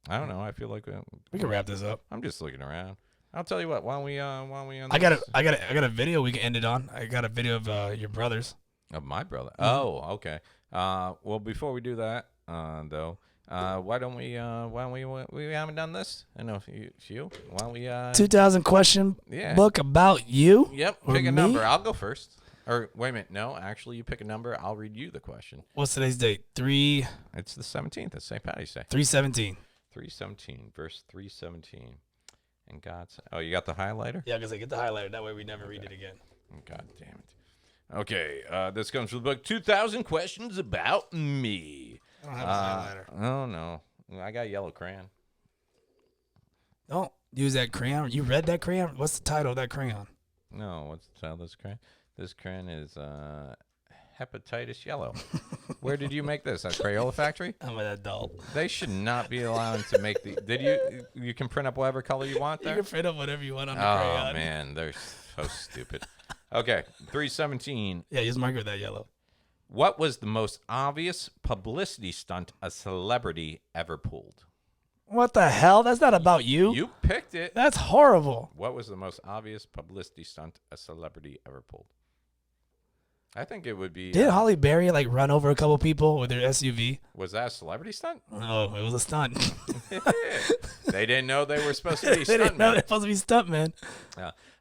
I don't know. I feel like we can wrap this up. I'm just looking around. I'll tell you what. Why don't we end I got a video we can end it on. I got a video of your brothers. Of my brother. Oh, okay. Well, before we do that, though, why don't we haven't done this? I know it's you. Why don't we 2000 question book about you? Yep. Pick a number. I'll go first. Or wait a minute. No, actually, you pick a number. I'll read you the question. What's today's date? It's the 17th. It's St. Patty's Day. 3:17. 3:17. Verse 3:17. And God's. Oh, you got the highlighter? Yeah, because I get the highlighter. That way we never read it again. God damn it. Okay, this comes from the book 2,000 Questions About Me. I don't have a highlighter. Oh, no. I got yellow crayon. Don't use that crayon. You read that crayon? What's the title of that crayon? No, what's the title of this crayon? This crayon is Hepatitis Yellow. Where did you make this? At Crayola Factory? I'm an adult. They should not be allowed to make the... You can print up whatever color you want there? You can print up whatever you want on the crayon. Oh, man. They're so stupid. Okay, 3:17. Yeah, just mark it with that yellow. What was the most obvious publicity stunt a celebrity ever pulled? What the hell? That's not about you. You picked it. That's horrible. What was the most obvious publicity stunt a celebrity ever pulled? I think it would be... Did Holly Berry run over a couple people with her SUV? Was that a celebrity stunt? Oh, it was a stunt. They didn't know they were supposed to be stuntmen. They didn't know they were supposed to be stuntmen.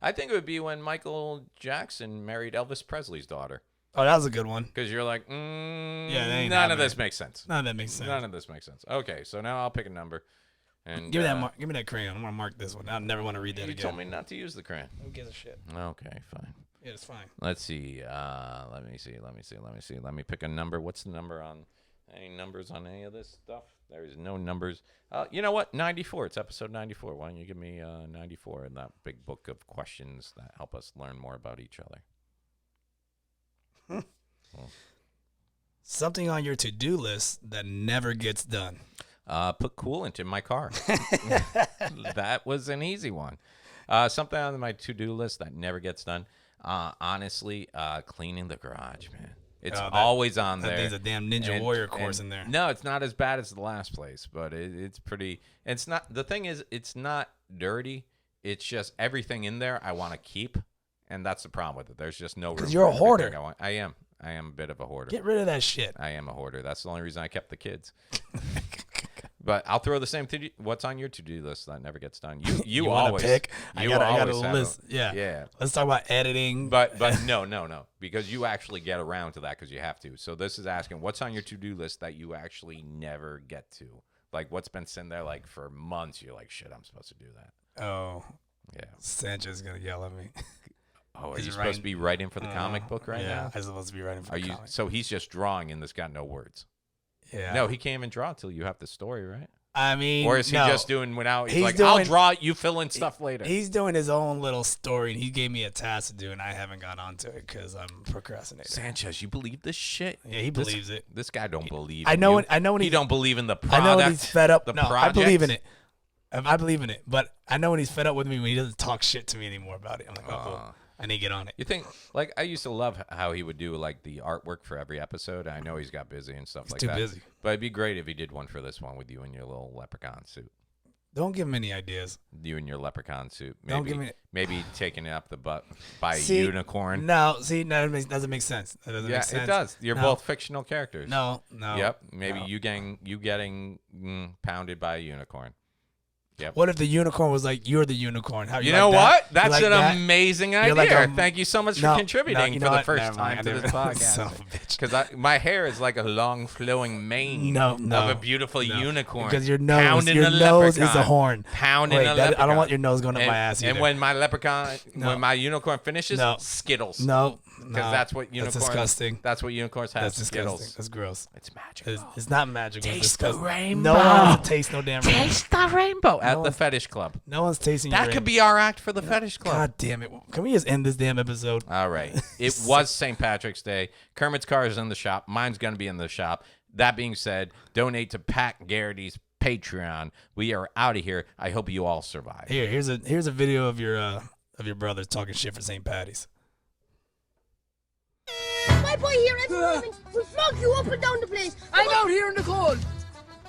I think it would be when Michael Jackson married Elvis Presley's daughter. Oh, that was a good one. Because you're like, none of this makes sense. None of that makes sense. None of this makes sense. Okay, so now I'll pick a number. And give me that crayon. I want to mark this one. I never want to read that again. You told me not to use the crayon. Who gives a shit? Okay, fine. Yeah, it's fine. Let's see. Let me see. Let me pick a number. What's the number on any numbers on any of this stuff? There's no numbers. You know what? 94. It's episode 94. Why don't you give me 94 in that big book of questions that help us learn more about each other? Something on your to-do list that never gets done. Put coolant in my car. That was an easy one. Something on my to-do list that never gets done. Honestly, cleaning the garage, man. It's always on there. There's a damn Ninja Warrior course in there. No, it's not as bad as the last place, but it's pretty. It's not. The thing is, it's not dirty. It's just everything in there I want to keep, and that's the problem with it. There's just no room. Because you're a hoarder. I am a bit of a hoarder. Get rid of that shit. I am a hoarder. That's the only reason I kept the kids. But I'll throw the same thing. What's on your to-do list that never gets done? You always pick. I got a have list. Yeah. Let's talk about editing. But no, because you actually get around to that because you have to. So this is asking what's on your to-do list that you actually never get to. Like what's been sitting there for months. You're like, shit, I'm supposed to do that. Oh, yeah. Sanchez's gonna yell at me. Oh, are you supposed to be writing for the comic book now? Yeah, I'm supposed to be writing for the comic. So he's just drawing and this got no words. Yeah. No, he can't even draw till you have the story, right? I mean, or is he no. just doing without? He's like, doing, I'll draw it. You fill in stuff later. He's doing his own little story, and he gave me a task to do, and I haven't got onto it because I'm procrastinating. Sanchez, you believe this shit? Yeah, he believes it. This guy don't believe. I know. in you. I know when he he don't believe in the product. I know when he's fed up. No, project. I believe in it. I believe in it, but I know when he's fed up with me when he doesn't talk shit to me anymore about it. I'm like, oh, I need to get on it. You think, like, I used to love how he would do, like, the artwork for every episode. I know he's got busy and stuff like that. He's too busy. But it'd be great if he did one for this one with you in your little leprechaun suit. Don't give him any ideas. You in your leprechaun suit. Maybe, Don't give me. Maybe taking it up the butt by a See, unicorn. No, see, no, it doesn't make sense. That doesn't make sense. It does. You're both fictional characters. No. Yep. Maybe no. you getting pounded by a unicorn. Yep. What if the unicorn was like, you're the unicorn? How You like know that? what? You That's like an that? amazing idea. You're like Thank you so much No, for contributing you for know the what? first Never time mind. to this podcast. Son of a bitch. Because my hair is like a long flowing mane of a beautiful unicorn. Because your nose, pounding your a nose leprechaun. is a horn. Pounding Wait, a leprechaun. I don't want your nose going up my ass either. And when my leprechaun, when my unicorn finishes, Skittles. No. Because that's what unicorns. That's disgusting. That's what unicorns have. That's disgusting. Skittles. That's gross. It's magical. It's not magical. Taste it's disgusting. the rainbow. No one wants to taste no damn rainbow. Taste the rainbow at the fetish club. No one's tasting your That rainbow. could be our act for the fetish club. God damn it. Can we just end this damn episode? All right. It was St. Patrick's Day. Kermit's car is in the shop. Mine's going to be in the shop. That being said, donate to Pat Garrity's Patreon. We are out of here. I hope you all survive. Here's a video of your brother talking shit for St. Patty's. My boy here every moment will flog you up and down the place. I'm out here in the cold,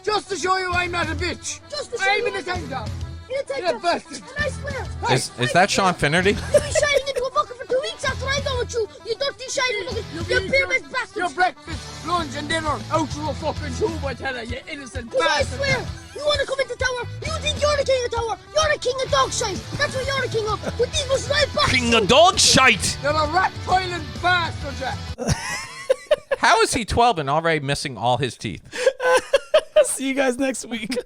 just to show you I'm not a bitch. Just to show I'm you in a tank top. You take You're that, bastard. and I swear. Is that Sean Finnerty? You'll be shining into a bucket for 2 weeks after I'm done with you. You dirty shining bucket. You pyramid bastard. Your breakfast, lunch and dinner out to a fucking tube, I tell you, you innocent I bastard. swear. You want to come into tower? You think you're the king of tower? You're the king of dog shite. That's what you're the king of. With these must right back. King of dog shite. You're a rat-piling bastard, Jack. How is he 12 and already missing all his teeth? See you guys next week.